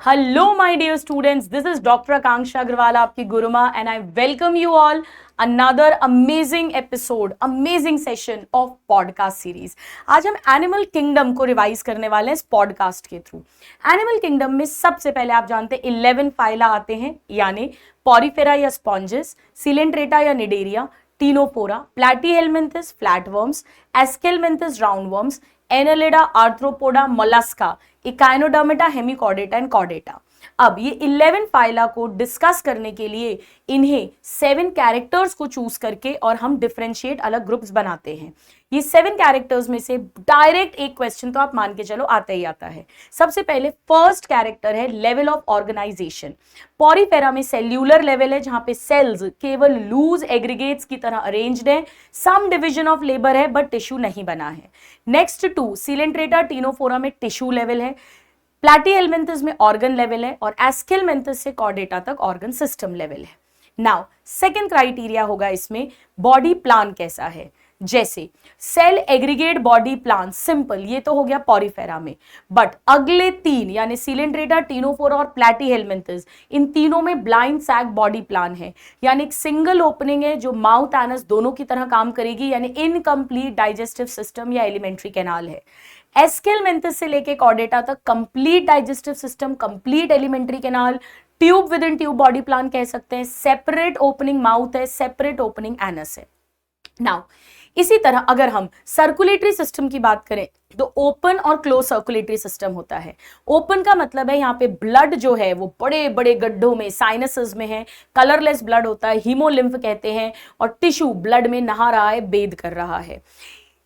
Hello, my dear students. This is Dr. Akanksha Agrawal, आपकी गुरुमा, and I welcome you all another amazing episode, amazing session of podcast series. आज हम animal kingdom को revise करने वाले हैं इस podcast के थ्रू. एनिमल किंगडम में सबसे पहले आप जानते हैं 11 फाइला आते हैं, यानी पॉरीफेरा या स्पॉन्जेस, सिलेंट्रेटा या Cnidaria, Ctenophora, Platyhelminthes flatworms, Aschelminthes roundworms, Annelida, Arthropoda, Mollusca, Echinodermata, Hemichordata and Chordata. अब ये 11 फाइला को डिस्कस करने के लिए इन्हें 7 कैरेक्टर्स को चूज करके और हम डिफरेंशिएट अलग ग्रुप्स बनाते हैं. ये 7 कैरेक्टर्स में से डायरेक्ट एक क्वेश्चन तो आप मान के चलो आता ही आता है. सबसे पहले फर्स्ट कैरेक्टर है लेवल ऑफ ऑर्गेनाइजेशन. पॉरीफेरा में सेल्यूलर लेवल है, जहां पे सेल्स केवल लूज एग्रीगेट्स की तरह अरेंज्ड है. सम डिविजन ऑफ लेबर है बट टिश्यू नहीं बना है. नेक्स्ट 2 सिलेंट्रेटा टीनोफोरा में टिश्यू लेवल है, प्लैटीहेलमिंथस में ऑर्गन लेवल है और एस्केलमिंथस से कॉर्डेटा तक ऑर्गन सिस्टम लेवल है. नाउ सेकंड क्राइटेरिया होगा इसमें बॉडी प्लान कैसा है. जैसे cell aggregate body plan simple, ये तो हो गया पॉरीफेरा में, बट अगले 3 यानी सिलेंट्रेटा, टीनोफोरा और प्लैटीहेलमिंथस, इन तीनों में ब्लाइंड सैक बॉडी प्लान है, यानी एक सिंगल ओपनिंग है जो माउथ एनस दोनों की तरह काम करेगी, यानी इनकम्प्लीट डाइजेस्टिव सिस्टम या एलिमेंट्री कैनाल है. एस्केलमिंथस से लेके कॉर्डेटा तक complete digestive system, complete alimentary canal, tube within tube body plan कह सकते हैं, सेपरेट ओपनिंग माउथ है, सेपरेट ओपनिंग एनस है. नाउ इसी तरह अगर हम सर्कुलेटरी सिस्टम की बात करें तो ओपन और क्लोज सर्कुलेटरी सिस्टम होता है. ओपन का मतलब है यहाँ पे ब्लड जो है वो बड़े बड़े गड्ढों में साइनसेस में है, कलरलेस ब्लड होता है, हीमोलिम्फ कहते हैं, और टिश्यू ब्लड में नहा रहा है, बेद कर रहा है.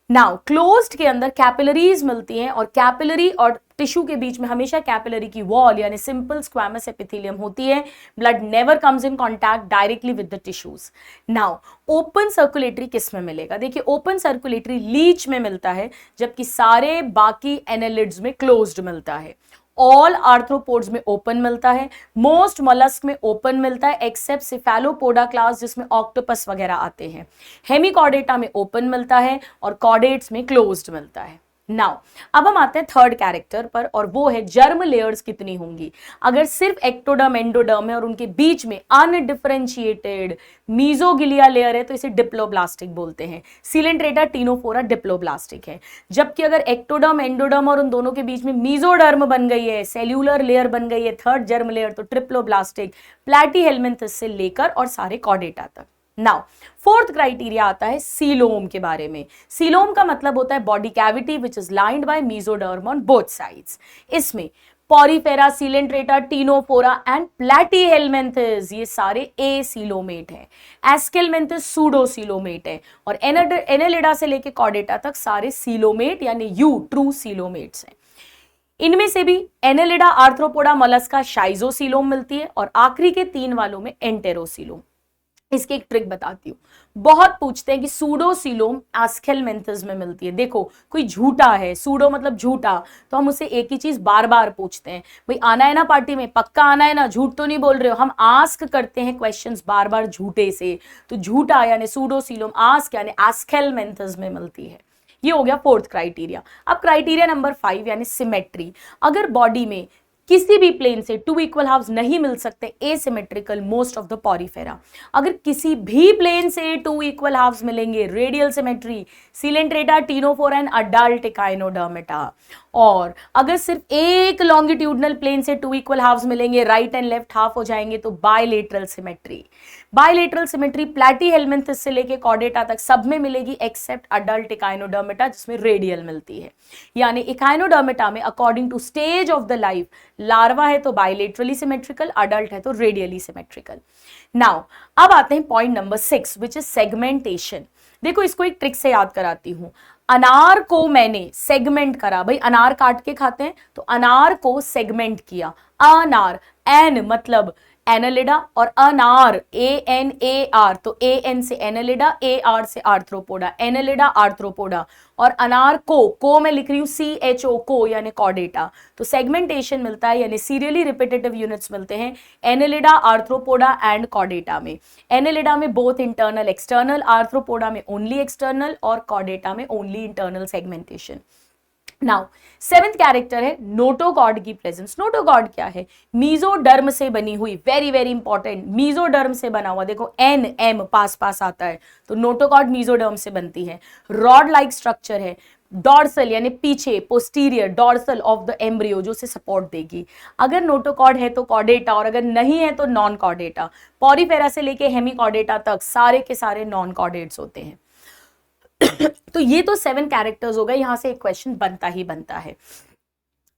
नाउ क्लोज्ड के अंदर कैपिलरीज मिलती हैं और कैपिलरी और टिश्यू के बीच में हमेशा कैपिलरी की वॉल यानी सिंपल स्क्वैमस एपिथेलियम होती है. Blood never comes in contact directly with the tissues. Now open circulatory किस में मिलेगा? देखिए ओपन सर्कुलेटरी लीच में मिलता है, जबकि सारे बाकी एनालिड्स में क्लोज्ड मिलता है. ऑल आर्थ्रोपोड्स में ओपन मिलता है, मोस्ट मोलस्क में ओपन मिलता है एक्सेप्ट सिफेलोपोडा क्लास जिसमें ऑक्टोपस वगैरह आते हैं. हेमिकॉर्डेटा में ओपन मिलता है और कॉर्डेट्स में क्लोज्ड मिलता है. नाउ अब हम आते हैं थर्ड कैरेक्टर पर, और वो है जर्म लेयर्स कितनी होंगी. अगर सिर्फ एक्टोडर्म एंडोडर्म है और उनके बीच में अनडिफरेंशिएटेड मीजोगिलिया लेयर है तो इसे डिप्लोब्लास्टिक बोलते हैं. सिलेंट्रेटा टीनोफोरा डिप्लोब्लास्टिक है. जबकि अगर एक्टोडर्म एंडोडर्म और उन दोनों के बीच में मीजोडर्म बन गई है, सेल्यूलर लेयर बन गई है, थर्ड जर्म लेयर, तो ट्रिप्लोब्लास्टिक, प्लैटीहेलमिंथस से लेकर और सारे कॉर्डेटा तक. नाउ फोर्थ क्राइटेरिया आता है सीलोम के बारे में. सीलोम का मतलब होता है body cavity which is lined by mesoderm on both sides. इसमें पॉरीफेरा, सिलेंट्रेटा, टीनोफोरा एंड प्लैटीहेलमिंथस ये सारे ए सीलोमेट है. एस्केलमिंथस सूडो सीलोमेट है और एनालिडा से लेके कॉर्डेटा तक सारे सीलोमेट यानी यू ट्रू सीलोमेट्स हैं. इनमें से भी एनालिडा, आर्थ्रोपोडा, मोलस्का, शाइजोसीलोम मिलती है और आखिरी के 3 वालों में एंटेरोसीलोम. इसकी एक ट्रिक बताती हूँ. बहुत पूछते हैं कि सूडोसीलोम एस्केलमिंथस में मिलती है. देखो कोई झूठा है, सूडो मतलब झूठा, तो हम उसे एक ही चीज बार बार पूछते हैं, भाई आना है ना पार्टी में, पक्का आना है ना, झूठ तो नहीं बोल रहे हो. हम आस्क करते हैं क्वेश्चंस बार बार झूठे से, तो झूठा यानी सूडोसीलोम, आस्क यानी एस्केलमिंथस में मिलती है. ये हो गया फोर्थ क्राइटेरिया. अब क्राइटेरिया नंबर 5 यानी सिमेट्री. अगर बॉडी में किसी भी प्लेन से 2 इक्वल हाफ्स नहीं मिल सकते, asymmetrical most of the Porifera. अगर किसी भी प्लेन से 2 इक्वल हाफ्स मिलेंगे, radial symmetry, Coelenterata, Ctenophora and adult Echinodermata. और अगर सिर्फ एक लॉन्गिट्यूडनल प्लेन से 2 इक्वल हाफ्स मिलेंगे, राइट एंड लेफ्ट हाफ हो जाएंगे, तो bilateral symmetry. Bilateral symmetry Platyhelminthes से लेके कॉर्डेटा तक सब में मिलेगी एक्सेप्ट अडल्ट इकाइनोडर्मेटा जिसमें रेडियल मिलती है. यानी इकाइनोडर्मेटा में according to stage of the life, larva है तो बायलेटरली सिमेट्रिकल, अडल्ट है तो रेडियली सिमेट्रिकल. नाउ अब आते हैं point number 6 which is segmentation. देखो इसको एक ट्रिक से याद कराती हूं. अनार को मैंने सेगमेंट करा, भाई अनार काट के खाते हैं तो अनार को सेगमेंट किया. अनार, एन मतलब एनालिडा और अनार ANAR, तो AN से एनालिडा, AR से आर्थ्रोपोडा, एनालिडा आर्थ्रोपोडा. और अनार को मैं लिख रही हूँ CHO को यानी कॉर्डेटा. तो सेगमेंटेशन मिलता है यानी सीरियली रिपीटेटिव यूनिट्स मिलते हैं एनालिडा, आर्थ्रोपोडा एंड कॉर्डेटा में. एनालिडा में बोथ इंटरनल एक्सटर्नल, आर्थ्रोपोडा में ओनली एक्सटर्नल और कॉर्डेटा में only internal segmentation. Now seventh character है नोटोकॉर्ड की प्रेजेंस। नोटोकॉर्ड क्या है? मीजोडर्म से बनी हुई, वेरी वेरी इंपॉर्टेंट, मीजोडर्म से बना हुआ, देखो एन एम पास पास आता है, तो नोटोकॉर्ड मीजोडर्म से बनती है। रॉड लाइक स्ट्रक्चर है, डॉर्सल यानी पीछे, posterior dorsal of the embryo जो उसे सपोर्ट देगी। अगर नोटोकॉर्ड है तो कॉर्डेटा, और अगर नहीं है तो नॉन कॉर्डेटा। पॉरीफेरा से लेके हेमिकॉर्डेटा तक सारे के सारे नॉन कॉर्डेट्स होते हैं। तो ये तो 7 कैरेक्टर्स हो गए, यहां से एक क्वेश्चन बनता ही बनता है।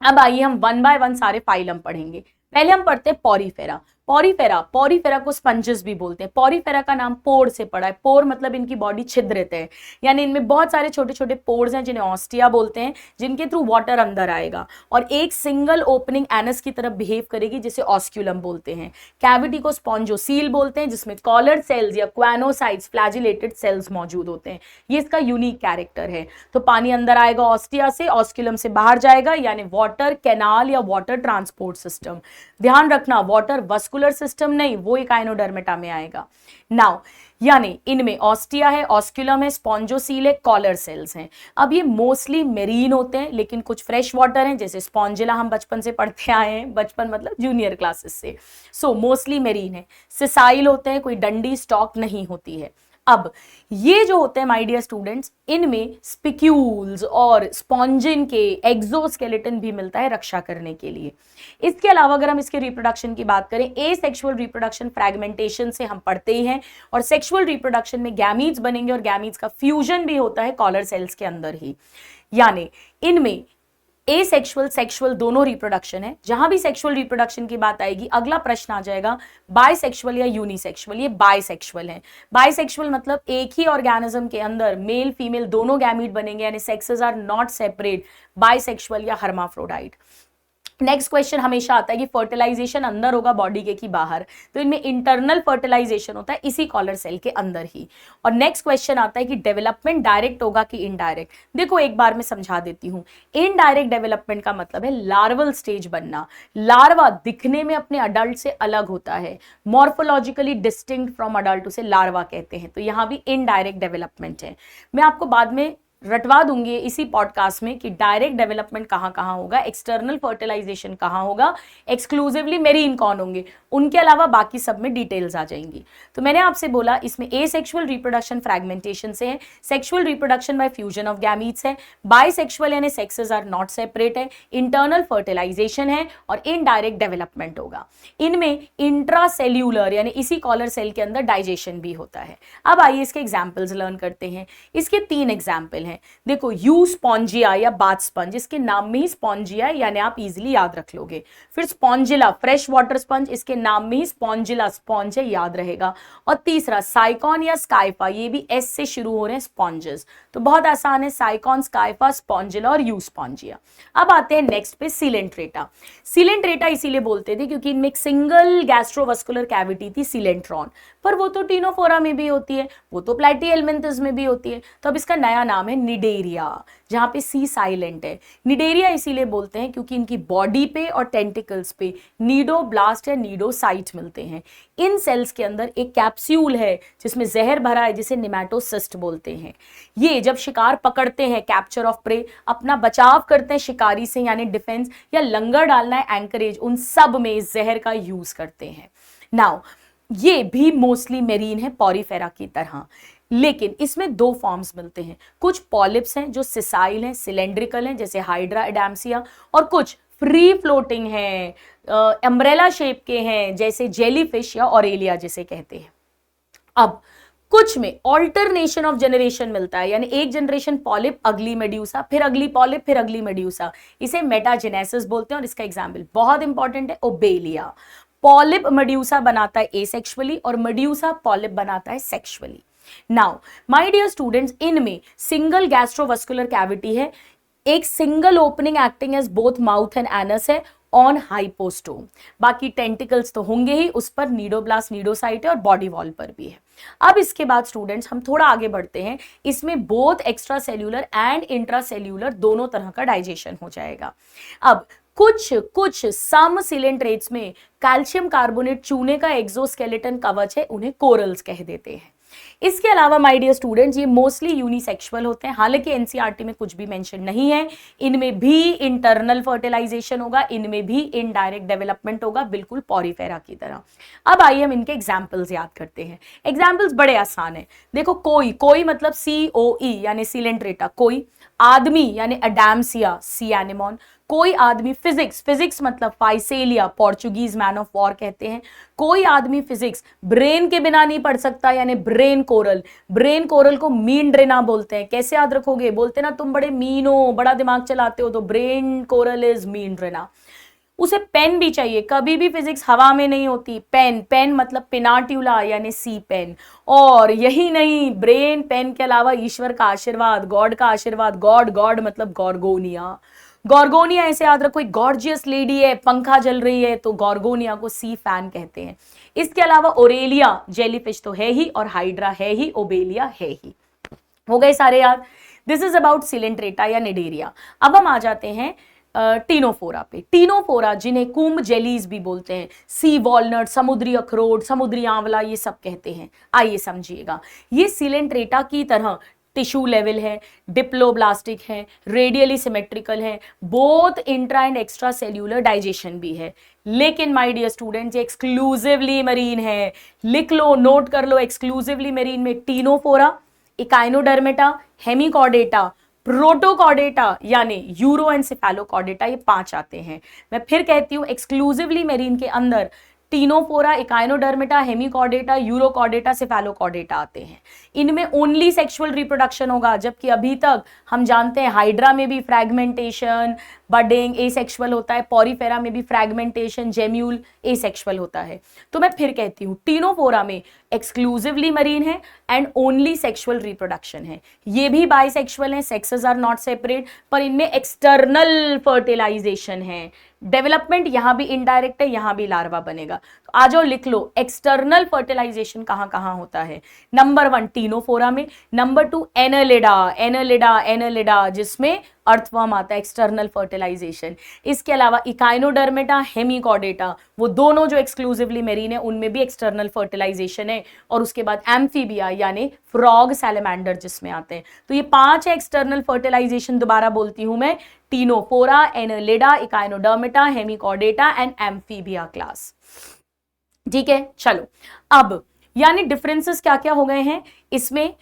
अब आइए हम वन बाय वन सारे फाइलम पढ़ेंगे। पहले हम पढ़ते हैं पॉरीफेरा। पॉरीफेरा, पॉरीफेरा को स्पंजेस भी बोलते हैं। पॉरीफेरा का नाम पोर से पड़ा है। पोर मतलब इनकी बॉडी छिद्रित है, यानी इनमें बहुत सारे छोटे छोटे पोर्स हैं जिन्हें ऑस्टिया बोलते हैं, जिनके थ्रू वाटर अंदर आएगा और एक सिंगल ओपनिंग एनस की तरफ बिहेव करेगी जिसे ऑस्क्यूलम बोलते हैं। कैविटी को स्पॉन्जोसील बोलते हैं, जिसमें कॉलर सेल्स या क्वानोसाइट्स फ्लैजिलेटेड सेल्स मौजूद होते हैं। ये इसका यूनिक कैरेक्टर है। तो पानी अंदर आएगा ऑस्टिया से, ऑस्क्यूलम से बाहर जाएगा, यानी वाटर कैनाल या वाटर ट्रांसपोर्ट सिस्टम। ध्यान रखना, वाटर वस्कुलर सिस्टम नहीं, वो एकाइनोडर्मेटा में आएगा। नाउ यानी इनमें ऑस्टिया है, ऑस्क्यूलम है, स्पॉन्जोसील है, कॉलर सेल्स हैं। अब ये मोस्टली मेरीन होते हैं, लेकिन कुछ फ्रेश वाटर हैं, जैसे स्पॉन्जिला हम बचपन से पढ़ते आए हैं, बचपन मतलब जूनियर क्लासेस से। सो मोस्टली मेरीन है। सिसाइल होते हैं, कोई डंडी स्टॉक नहीं होती है। अब ये जो होते हैं माय डियर स्टूडेंट्स, इनमें स्पिक्यूल्स और स्पॉन्जिन के एक्सोस्केलेटन भी मिलता है रक्षा करने के लिए। इसके अलावा अगर हम इसके रिप्रोडक्शन की बात करें, एसेक्सुअल रिप्रोडक्शन फ्रैगमेंटेशन से हम पढ़ते ही हैं, और सेक्सुअल रिप्रोडक्शन में गैमीट्स बनेंगे और गैमीट्स का फ्यूजन भी होता है कॉलर सेल्स के अंदर ही। यानी इनमें एसेक्सुअल सेक्सुअल दोनों रिप्रोडक्शन है। जहां भी सेक्सुअल रिप्रोडक्शन की बात आएगी, अगला प्रश्न आ जाएगा बाइसेक्सुअल या यूनिसेक्सुअल। ये बाइसेक्सुअल है। बाइसेक्सुअल मतलब एक ही ऑर्गेनिज्म के अंदर मेल फीमेल दोनों गैमीट बनेंगे, यानी sexes are not separate, bisexual या हर्माफ्रोडाइट। नेक्स्ट क्वेश्चन हमेशा आता है कि फर्टिलाइजेशन अंदर होगा बॉडी के कि बाहर, तो इनमें इंटरनल फर्टिलाइजेशन होता है इसी कॉलर सेल के अंदर ही। और नेक्स्ट क्वेश्चन आता है कि डेवलपमेंट डायरेक्ट होगा कि इनडायरेक्ट। देखो एक बार मैं समझा देती हूँ। इनडायरेक्ट डेवलपमेंट का मतलब है लार्वल स्टेज बनना। लार्वा दिखने में अपने अडल्ट से अलग होता है, मॉर्फोलॉजिकली डिस्टिंक्ट फ्रॉम अडल्ट, उसे लार्वा कहते हैं। तो यहाँ भी इनडायरेक्ट डेवलपमेंट है। मैं आपको बाद में रटवा दूंगी इसी पॉडकास्ट में कि डायरेक्ट डेवलपमेंट कहाँ कहाँ होगा, एक्सटर्नल फर्टिलाइजेशन कहाँ होगा, एक्सक्लूसिवली मेरीन कौन होंगे, उनके अलावा बाकी सब में डिटेल्स आ जाएंगी। तो मैंने आपसे बोला इसमें एसेक्सुअल रिप्रोडक्शन फ्रैगमेंटेशन से है, sexual reproduction by fusion of gametes है, बाइसेक्सुअल यानी सेक्सेस आर नॉट सेपरेट है, इंटरनल फर्टिलाइजेशन है और इनडायरेक्ट डेवलपमेंट होगा। इनमें इंट्रासेल्यूलर यानी इसी कॉलर सेल के अंदर डाइजेशन भी होता है। अब आइए इसके एग्जाम्पल्स लर्न करते हैं। इसके 3 एग्जाम्पल हैं। देखो यू स्पॉन्जिया या बाथ स्पंज, इसके नाम में ही स्पॉन्जिया है, यानी आप इजीली याद रख लोगे। फिर स्पॉन्जिला फ्रेश वाटर स्पंज, इसके नाम में ही स्पॉन्जिला स्पॉन्ज है, याद रहेगा। और तीसरा साइकॉन या स्काइफा, ये भी एस से शुरू हो रहे हैं स्पॉन्जेस, तो बहुत आसान है, साइकॉन, स्काइफा, स्पॉन्जिला और यू स्पॉन्जिया। अब आते हैं नेक्स्ट पे सिलेंट्रेटा। सिलेंट्रेटा इसीलिए बोलते थे क्योंकि इनमें एक सिंगल गैस्ट्रोवस्कुलर कैविटी थी सिलेंट्रॉन, पर वो तो टीनोफोरा में भी होती है, वो तो प्लैटीहेल्मिन्थस में भी होती है। तो अब इसका नया नाम है निडेरिया, जहां पे सी साइलेंट है। निडेरिया इसीलिए बोलते हैं क्योंकि इनकी बॉडी पे और टेंटिकल्स पे नीडोब्लास्ट या नीडोसाइट मिलते हैं। इन सेल्स के अंदर एक कैप्सूल है जिसमें जहर भरा है, जिसे निमैटोसिस्ट बोलते हैं। ये जब शिकार पकड़ते हैं, कैप्चर ऑफ प्रे, अपना बचाव करते हैं शिकारी से यानी डिफेंस, या लंगर डालना है एंकरेज, उन सब में इस जहर का यूज करते हैं। नाउ ये भी मोस्टली मेरीन है पॉरीफेरा की तरह, लेकिन इसमें 2 फॉर्म्स मिलते हैं। कुछ पॉलिप्स हैं जो सिसाइल हैं, सिलेंड्रिकल हैं, जैसे हाइड्रा एडाम्सिया, और कुछ फ्री फ्लोटिंग हैं, अम्ब्रेला शेप के हैं, जैसे जेलीफिश या ऑरेलिया जिसे कहते हैं। अब कुछ में ऑल्टरनेशन ऑफ जनरेशन मिलता है, यानी एक जनरेशन पॉलिप, अगली मेड्यूसा, फिर अगली पॉलिप, फिर अगली मेड्यूसा, इसे मेटाजेनेसिस बोलते हैं। और इसका एग्जाम्पल बहुत इंपॉर्टेंट है, ओबेलिया। पॉलिप मेड्यूसा बनाता है एसेक्सुअली और मेड्यूसा पॉलिप बनाता है sexually. Now my dear students, इनमें सिंगल गैस्ट्रोवस्कुलर कैविटी है, एक single opening acting as both mouth and anus है ऑन हाइपोस्टोम। बाकी टेंटिकल्स तो होंगे ही, उस पर नीडोब्लास्ट नीडोसाइट है और बॉडी वॉल पर भी है। अब इसके बाद स्टूडेंट्स हम थोड़ा आगे बढ़ते हैं, इसमें both extra cellular and intra cellular दोनों तरह का डाइजेशन हो जाएगा। अब कुछ सम सिलेंट्रेट्स में कैल्शियम कार्बोनेट चूने का एक्सोस्केलेटन कवच है, उन्हें कोरल्स कह देते हैं। इसके अलावा माय डियर स्टूडेंट्स ये मोस्टली यूनिसेक्सुअल होते हैं, हालांकि एनसीईआरटी में कुछ भी मेंशन नहीं है। इनमें भी इंटरनल फर्टिलाइजेशन होगा, इनमें भी इनडायरेक्ट डेवलपमेंट होगा, बिल्कुल पॉरीफेरा की तरह। अब आइए हम इनके एग्जाम्पल्स याद करते हैं। एग्जाम्पल्स बड़े आसान है। देखो कोई, कोई मतलब COE यानी सिलेंट्रेटा, कोई आदमी यानी अडैम्सिया सी एनिमॉन, कोई आदमी फिजिक्स, फिजिक्स मतलब Physalia, Portuguese man of war कहते हैं। कोई आदमी फिजिक्स ब्रेन के बिना नहीं पढ़ सकता यानी ब्रेन कोरल, ब्रेन कोरल को मीन ड्रेना बोलते हैं। कैसे याद रखोगे, बोलते ना तुम बड़े मीन हो, बड़ा दिमाग चलाते हो, तो ब्रेन कोरल इज मीन ड्रेना। उसे पेन भी चाहिए, कभी भी फिजिक्स हवा में नहीं होती। पेन, पेन मतलब पिनाट्यूला यानी सी पेन। और यही नहीं, ब्रेन पेन के अलावा ईश्वर का आशीर्वाद, गॉड का आशीर्वाद, गॉड, गॉड मतलब गॉर्गोनिया, गॉर्गोनिया ऐसे याद रखो, एक गॉर्जियस लेडी है, पंखा जल रही है, तो गॉर्गोनिया को सी फैन कहते हैं। इसके अलावा ओरेलिया जेलीफिश तो है ही, और हाइड्रा है ही, ओबेलिया है ही। हो गए सारे याद। दिस इज अबाउट सिलेंट्रेटा या निडेरिया। अब हम आ जाते हैं टीनोफोरा पे। टीनोफोरा जिन्हें कुंभ जेलीज भी बोलते हैं, सी वॉलनट, समुद्री अखरोट, समुद्री आंवला, ये सब कहते हैं। आइए समझिएगा, ये सिलेंट्रेटा की तरह टिश्यू लेवल है, डिप्लोब्लास्टिक है, रेडियली सिमेट्रिकल है, both intra and extra cellular digestion भी है। लेकिन माय डियर स्टूडेंट्स ये एक्सक्लूसिवली मरीन है। लिख लो, नोट कर लो, एक्सक्लूसिवली मरीन में टीनोफोरा, इकाइनोडर्मेटा, हेमिकॉर्डेटा, प्रोटोकॉर्डेटा यानी यूरो एंड सेफेलोकॉर्डेटा, ये 5 आते हैं। मैं फिर कहती हूं, एक्सक्लूसिवली मेरीन के अंदर Ctenophora, Echinodermata, Hemichordata, urochordata, Cephalochordata आते हैं। इनमें ओनली सेक्सुअल रिप्रोडक्शन होगा, जबकि अभी तक हम जानते हैं हाइड्रा में भी फ्रैगमेंटेशन, बडिंग एसेक्सुअल होता है, पॉरीफेरा में भी फ्रैगमेंटेशन, जेम्यूल एसेक्सुअल होता है। तो मैं फिर कहती हूँ, टीनोफोरा में एक्सक्लूसिवली मरीन है एंड ओनली सेक्सुअल रिप्रोडक्शन है। ये भी बाइसेक्सुअल है, सेक्सेस आर नॉट सेपरेट, पर इनमें एक्सटर्नल फर्टिलाइजेशन है। डेवलपमेंट यहां भी इनडायरेक्ट है, यहां भी लार्वा बनेगा। तो आ जाओ लिख लो, एक्सटर्नल फर्टिलाइजेशन कहां कहां होता है। नंबर 1 टीनोफोरा में, नंबर 2 एनालिडा, एनालिडा, एनालिडा जिसमें अर्थवर्म आता है, एक्सटर्नल फर्टिलाइजेशन। इसके अलावा इकाइनोडर्मेटा, हेमिकॉर्डेटा, वो दोनों जो एक्सक्लूसिवली मेरीन है उनमें भी एक्सटर्नल फर्टिलाइजेशन है। और उसके बाद एम्फीबिया यानी फ्रॉग, सैलेमेंडर जिसमें आते हैं। तो ये 5 है एक्सटर्नल फर्टिलाइजेशन। दोबारा बोलती हूं मैं, Ctenophora, Annelida, Echinodermata, Hemichordata and amphibia class. ठीक है, चलो अब यानी डिफरेंसेस क्या क्या हो गए हैं इसमें।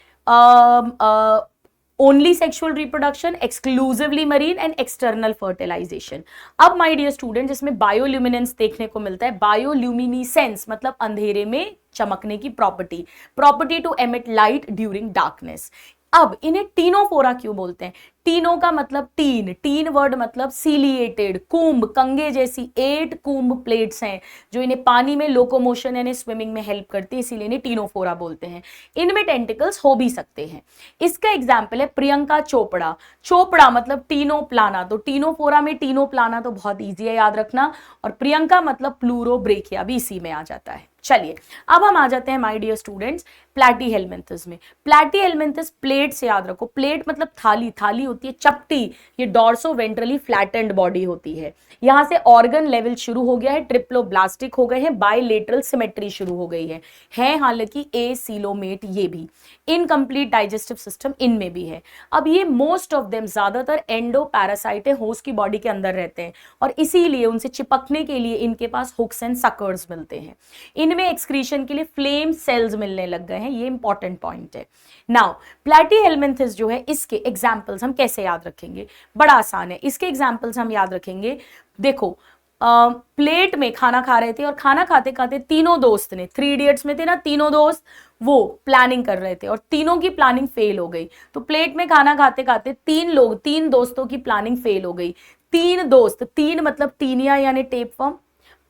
Only sexual reproduction, exclusively marine and external fertilization. अब माय डियर स्टूडेंट इसमें बायोल्यूमिनेंस देखने को मिलता है। बायोल्यूमिनिसेंस मतलब अंधेरे में चमकने की property, property to emit light during darkness. अब इन्हें टीनोफोरा क्यों बोलते हैं? टीनो का मतलब टीन, टीन वर्ड मतलब सीलिएटेड, कुंभ, कंगे जैसी 8 कुंभ प्लेट्स हैं जो इन्हें पानी में लोकोमोशन यानी स्विमिंग में हेल्प करती है, इसीलिए इन्हें टीनोफोरा बोलते हैं। इनमें टेंटिकल्स हो भी सकते हैं। इसका एग्जाम्पल है प्रियंका चोपड़ा। चोपड़ा मतलब टीनोप्लाना, तो टीनोफोरा में टीनोप्लाना तो बहुत ईजी है याद रखना, और प्रियंका मतलब प्लूरोब्रेकिया भी इसी में आ जाता है। चलिए अब हम आ जाते हैं माय डियर स्टूडेंट्स प्लैटीहेल्मिन्थस में। प्लैटीहेल्मिन्थस प्लेट से याद रखो, प्लेट मतलब थाली, थाली होती है चपटी, ये डॉर्सो वेंट्रली फ्लैटेंड बॉडी होती है। यहां से ऑर्गन लेवल शुरू हो गया है, ट्रिप्लोब्लास्टिक हो गए हैं, बायलेटरल सिमेट्री शुरू हो गई है हालांकि एसीलोमेट, ये भी इनकम्प्लीट डाइजेस्टिव सिस्टम इनमें भी है। अब ये मोस्ट ऑफ देम ज्यादातर एंडो पैरासाइट है, होस्ट की बॉडी के अंदर रहते हैं और इसीलिए उनसे चिपकने के लिए इनके पास हुक्स एंड सकर्स मिलते हैं। इनमें एक्सक्रीशन के लिए फ्लेम सेल्स मिलने लग गए हैं, ये इंपॉर्टेंट पॉइंट है। नाउ प्लैटीहेल्मिन्थस जो है इसके एग्जांपल्स हम कैसे याद रखेंगे? बड़ा आसान है, इसके एग्जांपल्स हम याद रखेंगे। देखो प्लेट में खाना खा रहे थे और खाना खाते खाते तीनों दोस्त ने, 3 इडियट्स में थे ना तीनों दोस्त, वो प्लानिंग कर रहे थे और तीनों की प्लानिंग फेल हो गई। तो प्लेट में खाना खाते खाते 3 दोस्तों की प्लानिंग फेल हो गई। 3 दोस्त, 3 मतलब टीनिया यानी टेपवर्म,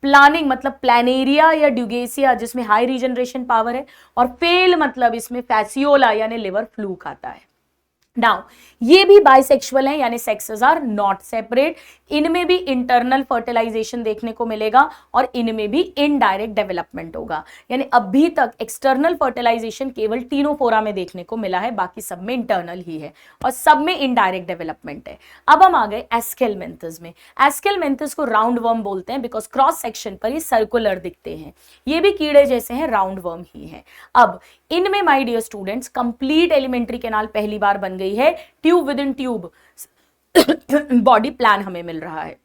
प्लानिंग मतलब प्लानेरिया या ड्यूगेसिया जिसमें हाई रीजनरेशन पावर है, और फेल मतलब इसमें फैसियोला यानी लिवर फ्लूक आता है। नाउ ये भी बाइसेक्सुअल है, यानी सेक्सेस आर नॉट सेपरेट। इनमें भी इंटरनल फर्टिलाइजेशन देखने को मिलेगा और इनमें भी इनडायरेक्ट डेवलपमेंट होगा। यानी अभी तक एक्सटर्नल फर्टिलाइजेशन केवल तीनों फोरा में देखने को मिला है, बाकी सब में इंटरनल ही है और सब में इनडायरेक्ट डेवलपमेंट है। अब हम आ गए एस्केलमेंथस में। एस्केलमेंथस को राउंड वर्म बोलते हैं बिकॉज क्रॉस सेक्शन पर ये सर्कुलर दिखते हैं। ये भी कीड़े जैसे हैं, राउंड वर्म ही है। अब इनमें my dear students complete alimentary canal पहली बार बन गई है, tube within tube body plan हमें मिल रहा है।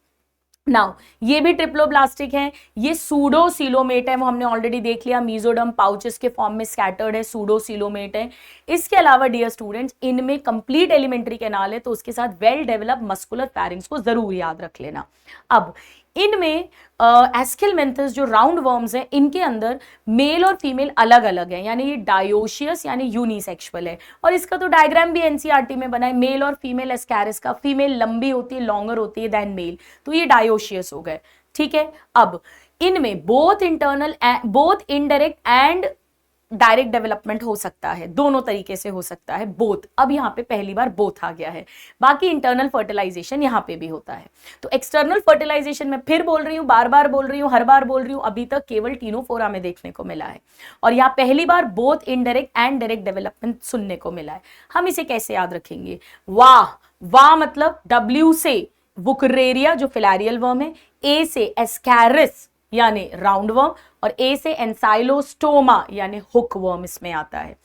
नाउ ये भी ट्रिप्लोब्लास्टिक है, ये सूडोसीलोमेट है, वो हमने ऑलरेडी देख लिया, मीजोडर्म पाउचेस के फॉर्म में स्कैटर्ड है, सूडोसीलोमेट है। इसके अलावा डियर स्टूडेंट्स इनमें कंप्लीट एलिमेंट्री कैनाल है, तो उसके साथ वेल डेवलप मस्कुलर फैरिंग्स को जरूर याद रख लेना। अब इनमें एस्केलमेंथस जो राउंड वर्म्स हैं, इनके अंदर मेल और फीमेल अलग अलग है, यानी ये डायोशियस यानी यूनिसेक्सुअल है। और इसका तो डायग्राम भी एनसीईआरटी में बना है, मेल और फीमेल एस्कैरिस का। फीमेल लंबी होती है, लॉन्गर होती है देन मेल, तो ये डायोशियस हो गए, ठीक है। अब इनमें both indirect and direct development हो सकता है, दोनों तरीके से हो सकता है, बोथ। अब यहाँ पे पहली बार बोथ आ गया है। बाकी इंटरनल फर्टिलाइजेशन यहाँ पे भी होता है। तो एक्सटर्नल फर्टिलाइजेशन में फिर बोल रही हूँ, बार बार बोल रही हूँ, हर बार बोल रही हूँ, अभी तक केवल टीनो फोरा में देखने को मिला है और यहाँ पहली बार both indirect and direct development सुनने को मिला है। हम इसे कैसे याद रखेंगे? वाह मतलब W से वुकरेरिया जो फिलारियल वर्म है, A से एस्कैरिस यानी राउंड वर्म और A से एंसाइलोस्टोमा यानी हुक वर्म इसमें आता है।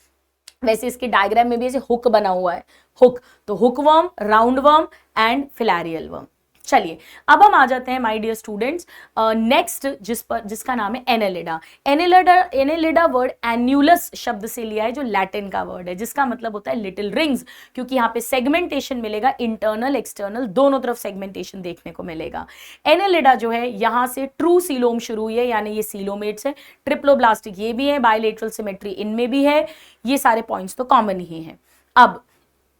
वैसे इसके डायग्राम में भी ऐसे हुक बना हुआ है, हुक, तो hook worm, round worm and filarial worm. चलिए अब हम आ जाते हैं माय डियर स्टूडेंट्स नेक्स्ट जिसका नाम है एनेलिडा। एनेलिडा वर्ड एन्यूलस शब्द से लिया है, जो लैटिन का वर्ड है, जिसका मतलब होता है लिटिल रिंग्स, क्योंकि यहाँ पे सेगमेंटेशन मिलेगा, इंटरनल एक्सटर्नल दोनों तरफ सेगमेंटेशन देखने को मिलेगा। एनेलिडा जो है यहाँ से ट्रू सीलोम शुरू हुई है, यानी ये सीलोमेट्स है। ट्रिप्लोब्लास्टिक ये भी है, बायलेटरल सिमेट्री इनमें भी है, ये सारे पॉइंट्स तो कॉमन ही है। अब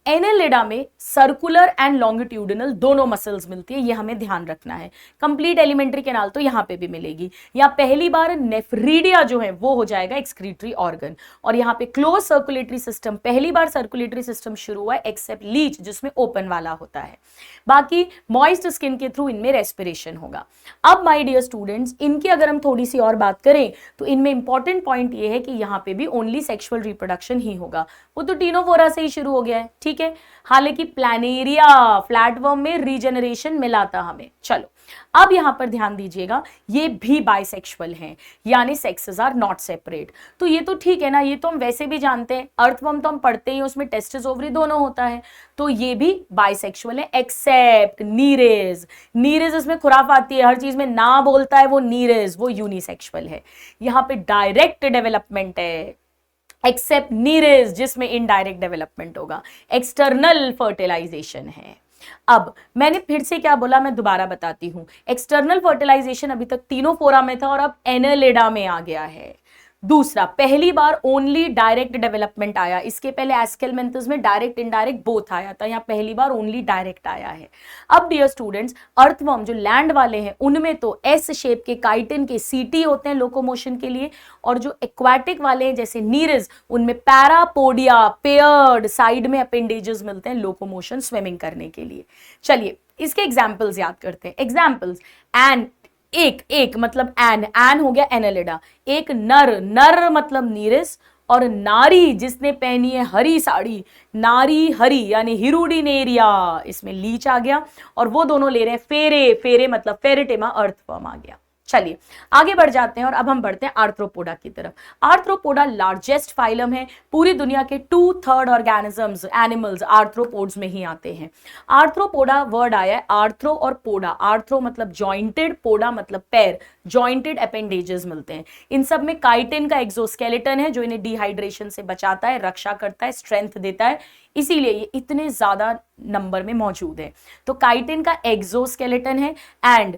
एनेलिडा में सर्कुलर एंड लॉन्गिट्यूडिनल दोनों मसल्स मिलती है, ये हमें ध्यान रखना है। कंप्लीट एलिमेंट्री कैनाल तो यहाँ पे भी मिलेगी। यहाँ पहली बार नेफ्रीडिया जो है वो हो जाएगा एक्सक्रीटरी ऑर्गन, और यहाँ पे क्लोज सर्कुलेटरी सिस्टम, पहली बार सर्कुलेटरी सिस्टम शुरू हुआ है एक्सेप्ट लीच जिसमें ओपन वाला होता है। बाकी मॉइस्ट स्किन के थ्रू इनमें रेस्पिरेशन होगा। अब माय डियर स्टूडेंट्स इनकी अगर हम थोड़ी सी और बात करें तो इनमें इंपॉर्टेंट पॉइंट ये है कि यहाँ पे भी ओनली सेक्सुअल रिप्रोडक्शन ही होगा, वो तो टीनोफोरा से ही शुरू हो गया है, ठीक है। हालांकि प्लैनेरिया फ्लैटवर्म में रीजनरेशन मिला था हमें। चलो अब यहां पर ध्यान दीजिएगा, ये भी बाइसेक्सुअल हैं, यानी सेक्सेस आर नॉट सेपरेट। तो ये तो ठीक है ना, ये तो हम वैसे भी जानते हैं, अर्थवर्म तो हम पढ़ते ही, उसमें टेस्टिस ओवरी दोनों होता है, तो ये भी बाइसेक्सुअल है एक्सेप्ट नीरेज। नीरेज इसमें खुराफ आती है, हर चीज में ना बोलता है वो नीरेज, वो यूनिसेक्सुअल है। यहाँ पे डायरेक्ट डेवलपमेंट है एक्सेप्ट नीरेज जिसमें इनडायरेक्ट डेवलपमेंट होगा, एक्सटर्नल फर्टिलाइजेशन है। अब मैंने फिर से क्या बोला, मैं दोबारा बताती हूं। एक्सटर्नल फर्टिलाइजेशन अभी तक तीनों फोरा में था और अब एनेलिडा में आ गया है। दूसरा, पहली बार ओनली डायरेक्ट डेवलपमेंट आया, इसके पहले एस्केलमेंथस में डायरेक्ट इनडायरेक्ट बोथ आया था, यहाँ पहली बार ओनली डायरेक्ट आया है। अब डियर स्टूडेंट्स अर्थवर्म जो लैंड वाले हैं उनमें तो एस शेप के काइटिन के सीटी होते हैं लोकोमोशन के लिए, और जो एक्वाटिक वाले हैं जैसे नीरिज उनमें पैरापोडिया पेयर्ड साइड में अपेंडेजेस मिलते हैं लोकोमोशन स्विमिंग करने के लिए। चलिए इसके एग्जाम्पल्स याद करते हैं। एग्जाम्पल्स, एंड एक मतलब एन हो गया एनेलिडा, एक नर मतलब नीरिस, और नारी जिसने पहनी है हरी साड़ी, नारी हरी यानी हिरुडिनेरिया, इसमें लीच आ गया, और वो दोनों ले रहे हैं फेरे मतलब फेरेटेमा अर्थवर्म आ गया। चलिए आगे बढ़ जाते हैं और अब हम बढ़ते हैं आर्थ्रोपोडा की तरफ। आर्थ्रोपोडा लार्जेस्ट फाइलम है, पूरी दुनिया के 2/3 ऑर्गेनिजम्स एनिमल्स आर्थ्रोपोड्स में ही आते हैं। आर्थ्रोपोडा वर्ड आया है आर्थ्रो और पोडा, आर्थ्रो मतलब जॉइंटेड, पोडा मतलब पैर, जॉइंटेड अपेंडेजेस मिलते हैं। इन सब में काइटिन का एक्सोस्केलेटन है जो इन्हें डिहाइड्रेशन से बचाता है, रक्षा करता है, स्ट्रेंथ देता है, इसीलिए ये इतने ज्यादा नंबर में मौजूद है। तो काइटिन का एक्सोस्केलेटन है एंड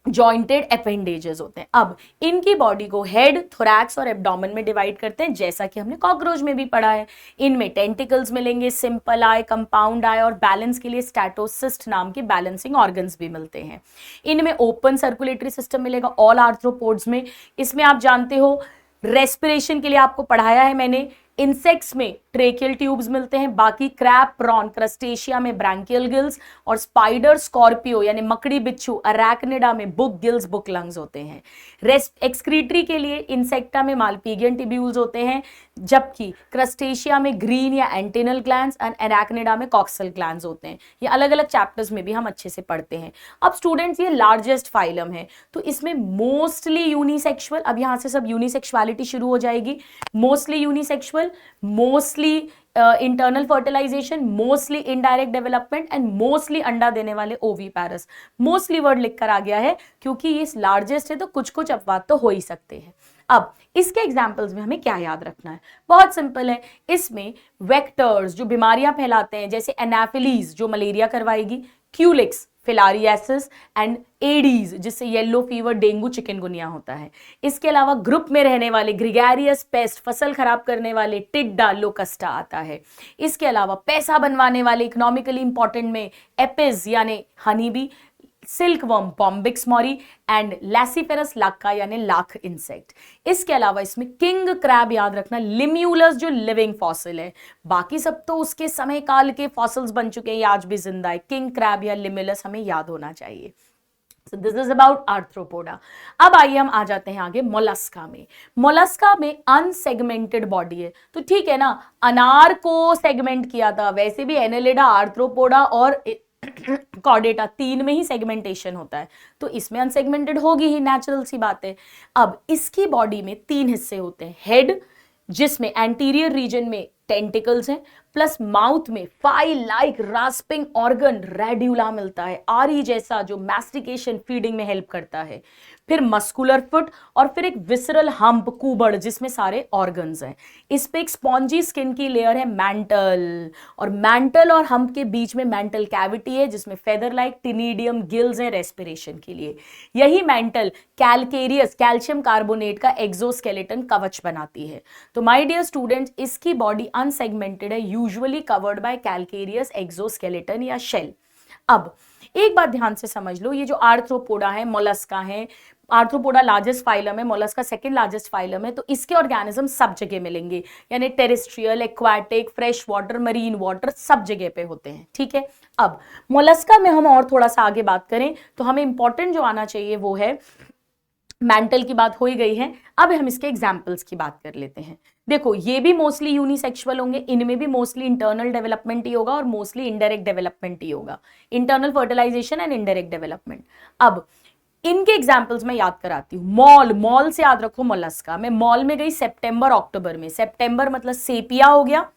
जॉइंटेड अपेंडेजेस होते हैं। अब इनकी बॉडी को हेड, थोरैक्स और एब्डोमेन में डिवाइड करते हैं, जैसा कि हमने कॉकरोच में भी पढ़ा है। इनमें टेंटिकल्स मिलेंगे, सिंपल आई, कंपाउंड आई, और बैलेंस के लिए स्टैटोसिस्ट नाम के बैलेंसिंग ऑर्गन्स भी मिलते हैं। इनमें ओपन सर्कुलेटरी सिस्टम मिलेगा ऑल आर्थ्रोपोड्स में। इसमें आप जानते हो रेस्पिरेशन के लिए आपको पढ़ाया है मैंने, इंसेक्ट्स में ट्रेकियल ट्यूब्स मिलते हैं, बाकी क्रैब, प्रॉन, क्रस्टेशिया में ब्रैंकियल गिल्स, और स्पाइडर, स्कॉर्पियो यानी मकड़ी बिच्छू, अरैक्निडा में बुक गिल्स, बुक लंग्स होते हैं। रेस्ट एक्सक्रीटरी के लिए इंसेक्टा में मालपीगियन टिब्यूल्स होते हैं, जबकि क्रस्टेशिया में ग्रीन या एंटेनल ग्लैंड्स एंड अरैक्निडा में कॉक्सल ग्लैंड्स होते हैं। ये अलग अलग चैप्टर्स में भी हम अच्छे से पढ़ते हैं। अब स्टूडेंट्स, ये लार्जेस्ट फाइलम है, तो इसमें मोस्टली यूनिसेक्सुअल, अब यहां से सब यूनिसेक्सुअलिटी शुरू हो जाएगी, mostly unisexual, mostly internal fertilization, mostly indirect development and mostly अंडा देने वाले ओवीपैरस। मोस्टली वर्ड लिखकर आ गया है क्योंकि ये लार्जेस्ट है, तो कुछ कुछ अपवाद तो हो ही सकते हैं। अब इसके एग्जाम्पल्स में हमें क्या याद रखना है, बहुत सिंपल है। इसमें वेक्टर्स जो बीमारियां फैलाते हैं, जैसे एनाफिलीज जो मलेरिया करवाएगी, क्यूलिक्स फिलारियासिस, एंड एडीज जिससे येलो फीवर, डेंगू, चिकनगुनिया होता है। इसके अलावा ग्रुप में रहने वाले ग्रिगेरियस पेस्ट, फसल खराब करने वाले टिड्डा, लोकस्टा आता है। इसके अलावा पैसा बनवाने वाले इकोनॉमिकली इंपॉर्टेंट में एपिज यानी honey bee, silkworm Bombyx mori, and Laccifer lacca यानी लाख इंसेक्ट। इसके अलावा इसमें किंग क्रैब याद रखना, लिम्यूलस जो लिविंग फॉसिल है, बाकी सब तो उसके समय काल के फॉसिल्स बन चुके हैं, ये आज भी जिंदा है। किंग क्रैब या लिम्यूलस हमें याद होना चाहिए। So this is about arthropoda. अब आइए हम आ जाते हैं आगे मोलस्का में। मोलस्का में अनसेगमेंटेड बॉडी है, तो ठीक है ना, अनार को सेगमेंट किया था, वैसे भी एनेलिडा, आर्थ्रोपोडा और कॉर्डेटा तीन में ही सेगमेंटेशन होता है, तो इसमें अनसेगमेंटेड होगी ही, नेचुरल सी बात है। अब इसकी बॉडी में तीन हिस्से होते हैं, हेड जिसमें एंटीरियर रीजन में टेंटिकल्स हैं, प्लस माउथ में file like rasping organ radula मिलता है, आरी जैसा, जो मैस्टिकेशन फीडिंग में हेल्प करता है। फिर मस्कुलर फुट, और फिर एक विसरल हम्प, कुबड़, जिसमें सारे ऑर्गन्स हैं। इस पे एक स्पॉन्जी स्किन की लेयर है, मैंटल, और मैंटल और हम्प के बीच में मैंटल कैविटी है जिसमें फेदर लाइक टिनिडियम गिल्स हैं रेस्पिरेशन के लिए। यही मैंटल कैलकेरियस कैल्शियम कार्बोनेट का एक्सोस्केलेटन कवच बनाती है। तो माय डियर स्टूडेंट्स, इसकी बॉडी अनसेगमेंटेड है, usually covered by calcareous exoskeleton या शेल। अब एक बात ध्यान से समझ लो, ये जो आर्थ्रोपोडा है, मोलस्का है, आर्थ्रोपोडा लार्जेस्ट फाइलम है, मोलस्का सेकंड लार्जेस्ट फाइलम है, तो इसके ऑर्गेनिज्म सब जगह मिलेंगे, यानी terrestrial, aquatic, fresh water, marine water, सब जगह पे होते हैं। ठीक है, अब मोलस्का में हम और थोड़ा सा आगे बात करें तो हमें इंपॉर्टेंट जो आना चाहिए वो है, मेंटल की बात हो ही गई है, अब हम इसके एग्जाम्पल्स की बात कर लेते हैं। देखो, ये भी मोस्टली यूनिसेक्सुअल होंगे, इनमें भी मोस्टली इंटरनल डेवलपमेंट ही होगा और मोस्टली इनडायरेक्ट डेवलपमेंट ही होगा, internal fertilization and indirect development. अब इनके एग्जाम्पल्स मैं याद कराती हूँ। मॉल, मॉल से याद रखो मोलस्का, मैं मॉल में गई सितंबर अक्टूबर में, सितंबर मतलब सेपिया हो गया,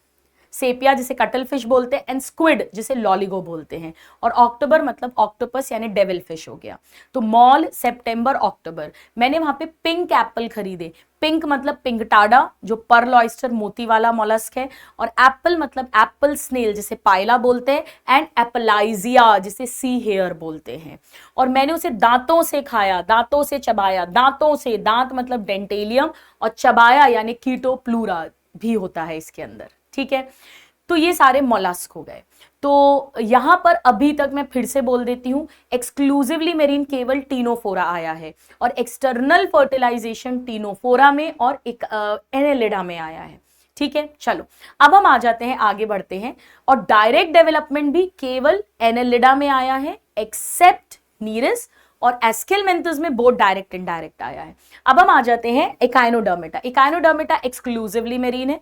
सेपिया जिसे कटल फिश बोलते हैं, एंड स्क्विड जिसे लॉलीगो बोलते हैं, और अक्टूबर मतलब ऑक्टोपस यानी डेविल फिश हो गया। तो मॉल, सितंबर, अक्टूबर, मैंने वहां पे पिंक एप्पल खरीदे, पिंक मतलब पिंगटाडा जो पर्ल ऑयस्टर मोती वाला मोलस्क है, और एप्पल मतलब एप्पल स्नेल जिसे पाइला बोलते हैं, एंड एप्पलाइजिया जिसे सी हेयर बोलते हैं। और मैंने उसे दांतों से खाया, दांतों से चबाया, दांतों से, दांत मतलब डेंटेलियम, और चबाया यानी कीटोप्लूरा भी होता है इसके अंदर। ठीक है, तो ये सारे मोलस्क हो गए। तो यहां पर अभी तक मैं फिर से बोल देती हूं, एक्सक्लूसिवली मेरीन केवल टीनोफोरा आया है, और एक्सटर्नल फर्टिलाइजेशन टीनोफोरा में और एक एनेलिडा में आया है। ठीक है, चलो अब हम आ जाते हैं, आगे बढ़ते हैं, और डायरेक्ट डेवलपमेंट भी केवल एनेलिडा में आया है, एक्सेप्ट नीरस, और एस्केलमेंथस में बोथ डायरेक्ट एंड इनडायरेक्ट आया है। अब हम आ जाते हैं एकाइनोडर्मेटा। एकाइनोडर्मेटा एक्सक्लूसिवली मेरीन है।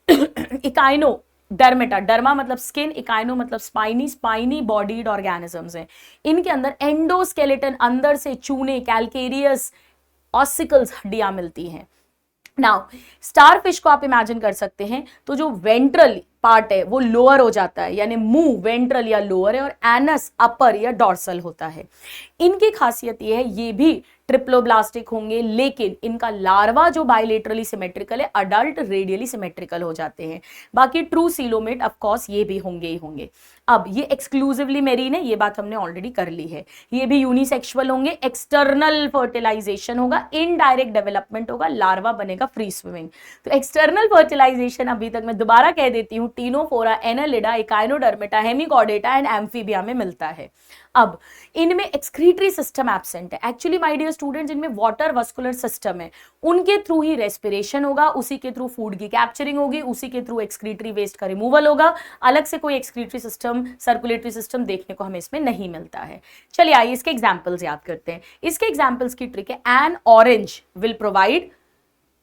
इकाइनो डर्मेटा, डर्मा मतलब स्किन, इकाइनो मतलब स्पाइनी, स्पाइनी बॉडीड ऑर्गेनिजम्स हैं। इनके अंदर एंडोस्केलेटन, अंदर से चूने, कैलकेरियस, ऑसिकल्स, हड्डियां मिलती हैं। नाउ स्टारफिश को आप इमेजिन कर सकते हैं, तो जो वेंट्रल पार्ट है वो लोअर हो जाता है, यानी मुंह वेंट्रल या लोअर है, और एनस अपर या डॉर्सल होता है। इनकी खासियत ये है, ये भी ट्रिप्लोब्लास्टिक होंगे, लेकिन इनका लार्वा जो बायलेटरली सिमेट्रिकल है, अडल्ट रेडियली सिमेट्रिकल हो जाते हैं। बाकी ट्रू सीलोमेट ऑफ कोर्स ये भी होंगे ही होंगे। अब ये एक्सक्लूसिवली मेरीन है, ये बात हमने ऑलरेडी कर ली है। ये भी यूनिसेक्सुअल होंगे, एक्सटर्नल फर्टिलाइजेशन होगा, इनडायरेक्ट डेवलपमेंट होगा, लार्वा बनेगा फ्री स्विमिंग। तो एक्सटर्नल फर्टिलाइजेशन अभी तक मैं दोबारा कह देती हूँ, Ctenophora, Annelida, Echinodermata, Hemichordata and amphibia में मिलता है। अब इनमें एक्सक्रीटरी सिस्टम एब्सेंट है। एक्चुअली माय डियर स्टूडेंट्स, इनमें वाटर वस्कुलर सिस्टम है, उनके थ्रू ही रेस्पिरेशन होगा, उसी के थ्रू फूड की कैप्चरिंग होगी, उसी के थ्रू एक्सक्रीटरी वेस्ट का रिमूवल होगा। अलग से कोई एक्सक्रीटरी सिस्टम, सर्कुलेटरी सिस्टम देखने को हमें इसमें नहीं मिलता है। चलिए आइए इसके एग्जाम्पल्स याद करते हैं। इसके एग्जाम्पल्स की ट्रिक है, an orange will provide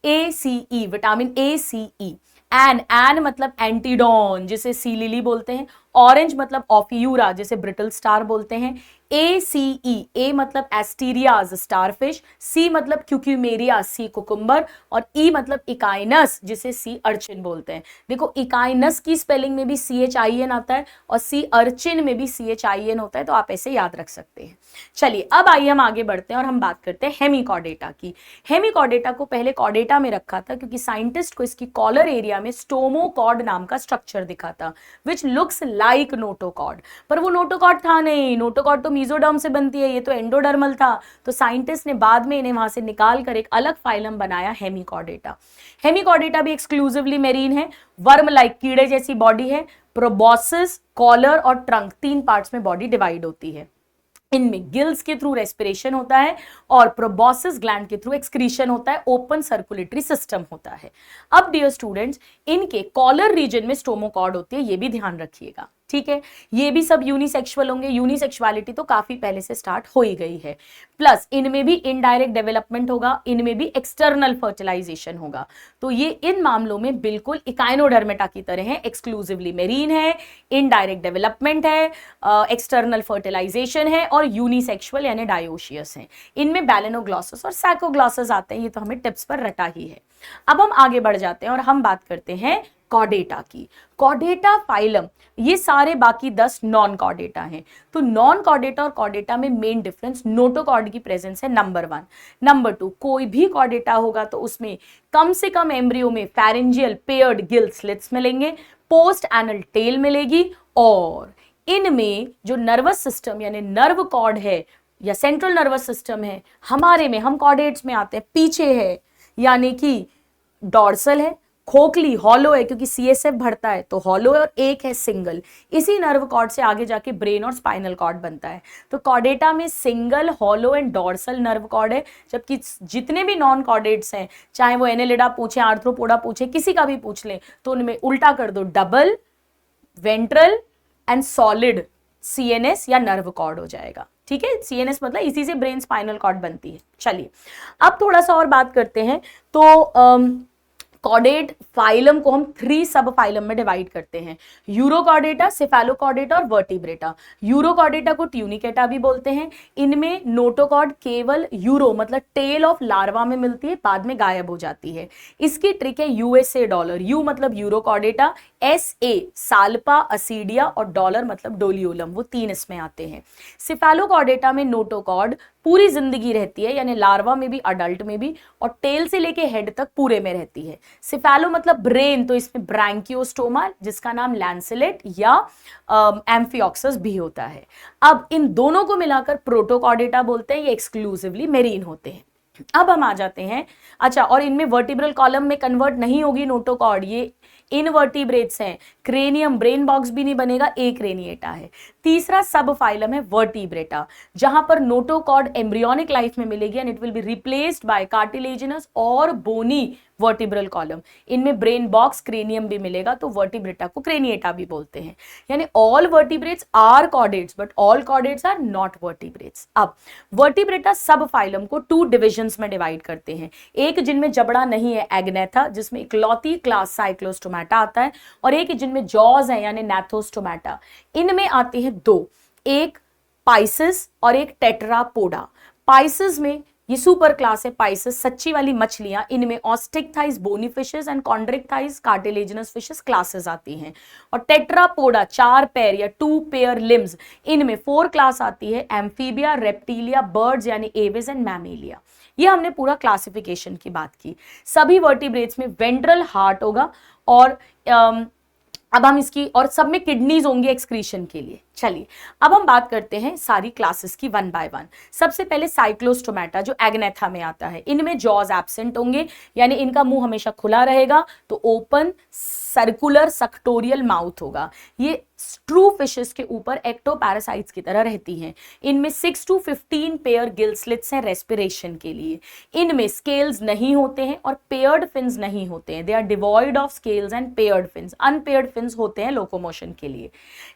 ACE, vitamin ACE। An मतलब एंटीडॉन जिसे सी लिली बोलते हैं, ऑरेंज मतलब ऑफियूरा जिसे ब्रिटल स्टार बोलते हैं, ACE, ए मतलब एस्टीरियाज स्टारफिश, सी मतलब क्यूक्यूमेरिया सी कुकुम्बर, और ई मतलब इकाइनस जिसे सी अर्चिन बोलते हैं। देखो इकाइनस की स्पेलिंग में भी CHIN आता है और सी अर्चिन में भी CHIN होता है, तो आप ऐसे याद रख सकते हैं। चलिए अब आइए हम आगे बढ़ते हैं और हम बात करते हैं हेमिकॉर्डेटा की। हेमिकॉर्डेटा को पहले कॉर्डेटा में रखा था क्योंकि साइंटिस्ट को इसकी कॉलर एरिया में स्टोमोकॉर्ड नाम का स्ट्रक्चर दिखा था, विच लुक्स लाइक नोटोकॉर्ड, पर वो नोटोकॉर्ड था नहीं। नोटोकॉर्ड तो मीजोडर्म से बनती है, ये तो एंडोडर्मल था। तो साइंटिस्ट ने बाद में इन्हें वहां से निकाल कर एक अलग फाइलम बनाया, हेमिकॉर्डेटा। हेमिकॉर्डेटा भी एक्सक्लूसिवली मेरीन है, वर्म लाइक कीड़े जैसी बॉडी है, प्रोबॉसिस, कॉलर और ट्रंक 3 पार्ट्स में बॉडी डिवाइड होती है। इनमें गिल्स के थ्रू रेस्पिरेशन होता है और प्रोबॉसिस ग्लैंड के थ्रू एक्सक्रीशन होता है, ओपन सर्कुलेटरी सिस्टम होता है। अब डियर स्टूडेंट्स, इनके कॉलर रीजन में स्टोमोकॉर्ड होती है, ये भी ध्यान रखिएगा, ठीक है। ये भी सब यूनिसेक्सुअल होंगे, यूनिसेक्सुअलिटी तो काफी पहले से स्टार्ट हो ही गई है। प्लस इनमें भी इनडायरेक्ट डेवलपमेंट होगा, इनमें भी एक्सटर्नल फर्टिलाइजेशन होगा। तो ये इन मामलों में बिल्कुल इकाइनोडर्मेटा की तरह है, एक्सक्लूसिवली मेरीन है, इनडायरेक्ट डेवलपमेंट है, एक्सटर्नल फर्टिलाइजेशन है और यूनिसेक्सुअल यानी डायोशियस है। इनमें बैलेनोग्लॉसस और सैकोग्लॉसस आते हैं, ये तो हमें टिप्स पर रटा ही है। अब हम आगे बढ़ जाते हैं और हम बात करते हैं कॉर्डेटा की। कॉर्डेटा फाइलम, ये सारे बाकी 10 नॉन कॉर्डेटा हैं। तो नॉन कॉर्डेटा और कॉर्डेटा में मेन डिफरेंस नोटोकॉर्ड की प्रेजेंस है, नंबर 1। नंबर 2, कोई भी कॉर्डेटा होगा तो उसमें कम से कम एम्ब्रियो में फैरेंजियल पेयर्ड गिल स्लिट्स मिलेंगे, पोस्ट एनल टेल मिलेगी, और इनमें जो नर्वस सिस्टम यानी नर्व कॉर्ड है या सेंट्रल नर्वस सिस्टम है, हमारे में हम कॉर्डेट्स में आते हैं, पीछे है यानी कि डॉर्सल है, खोखली हॉलो है क्योंकि CSF बढ़ता है तो हॉलो है, और एक है सिंगल। इसी नर्व कॉर्ड से आगे जाके ब्रेन और स्पाइनल कॉर्ड बनता है। तो कॉर्डेटा में single, hollow and dorsal nerve cord है, जबकि जितने भी नॉन कॉर्डेट्स हैं, चाहे वो एनेलिडा पूछे, आर्थ्रोपोडा पूछे, किसी का भी पूछ लें, तो उनमें उल्टा कर दो, double, ventral and solid CNS या नर्व कॉर्ड हो जाएगा, ठीक है। CNS मतलब इसी से ब्रेन स्पाइनल कॉर्ड बनती है। चलिए अब थोड़ा सा और बात करते हैं। तो कॉर्डेट फाइलम को हम 3 सब फाइलम में डिवाइड करते हैं, यूरोकॉर्डेटा, सेफेलोकॉर्डेटा और वर्टिब्रेटा। यूरोकॉर्डेटा को ट्यूनिकेटा भी बोलते हैं। इनमें नोटोकॉर्ड केवल यूरो मतलब टेल ऑफ लार्वा में मिलती है, बाद में गायब हो जाती है। इसकी ट्रिक है USA डॉलर। यू मतलब यूरोकॉर्डेटा, SA साल्पा असीडिया और डॉलर मतलब डोलियोलम, वो 3 इसमें आते हैं। सेफेलोकॉर्डेटा में नोटोकॉर्ड पूरी जिंदगी रहती है, यानी लार्वा में भी, अडल्ट में भी, और टेल से लेके हेड तक पूरे में रहती है। सेफेलो मतलब ब्रेन, तो इसमें ब्रैंकियोस्टोमा जिसका नाम लैंसेलेट या एम्फिऑक्सस भी होता है। अब इन दोनों को मिलाकर प्रोटोकॉर्डेटा बोलते हैं, ये एक्सक्लूसिवली मेरीन होते हैं। अब हम आ जाते हैं, अच्छा, और इनमें वर्टिब्रल कॉलम में कन्वर्ट नहीं होगी नोटोकॉर्ड, ये इनवर्टिब्रेट्स हैं। क्रेनियम, ब्रेन बॉक्स भी नहीं बनेगा, एक रेनिएटा है। तीसरा सब फाइलम है वर्टिब्रेटा, जहां पर नोटोकॉर्ड एम्ब्रियोनिक लाइफ में मिलेगी and it will be replaced by cartilaginous और बोनी वर्टिब्रल कॉलम। इनमें ब्रेन बॉक्स, क्रेनियम भी मिलेगा, तो वर्टिब्रेटा को क्रेनिएटा भी बोलते हैं। यानी all vertebrates are chordates but all chordates are not vertebrates. अब वर्टिब्रेटा सब फाइलम को 2 डिविजन्स में डिवाइड करते हैं, एक जिनमें जबड़ा नहीं है, एग्नेथा, जिसमें इकलौती क्लास साइक्लोस्टोमेटा आता है, और एक जिनमें जॉज है यानी नैथोस्टोमेटा। इनमें आते हैं 2, एक पाइसिस और एक टेट्रापोडा। पाइसिस में ये सुपर क्लास है, पाइसिस सच्ची वाली मछलियां, इनमें Osteichthyes bony fishes and Chondrichthyes cartilaginous fishes classes आती हैं। और टेट्रापोडा 4 पैर या 2 पेयर लिम्स, इनमें 4 क्लास आती है, एम्फीबिया, रेप्टिलिया, बर्ड्स यानी एविस एंड मैमेलिया। ये हमने पूरा क्लासिफिकेशन की बात की। सभी वर्टिब्रेट्स में वेंट्रल हार्ट होगा, और अब हम इसकी, और सब में किडनीज होंगी एक्सक्रीशन के लिए, चलिए अब हम बात करते हैं सारी क्लासेस की वन बाय वन। सबसे पहले साइक्लोस्टोमेटा जो एग्नेथा में आता है, इनमें जॉज एब्सेंट होंगे, यानी इनका मुंह हमेशा खुला रहेगा, तो ओपन सर्कुलर सक्टोरियल माउथ होगा। ये ट्रू फिशेस के ऊपर एक्टोपैरासाइट्स की तरह रहती हैं। इनमें 6 to 15 पेयर गिल स्लिट्स हैं रेस्पिरेशन के लिए। इनमें स्केल्स नहीं होते हैं और पेयर्ड फिन्स नहीं होते हैं। They are devoid of scales and paired fins. Unpaired fins होते हैं लोकोमोशन के लिए।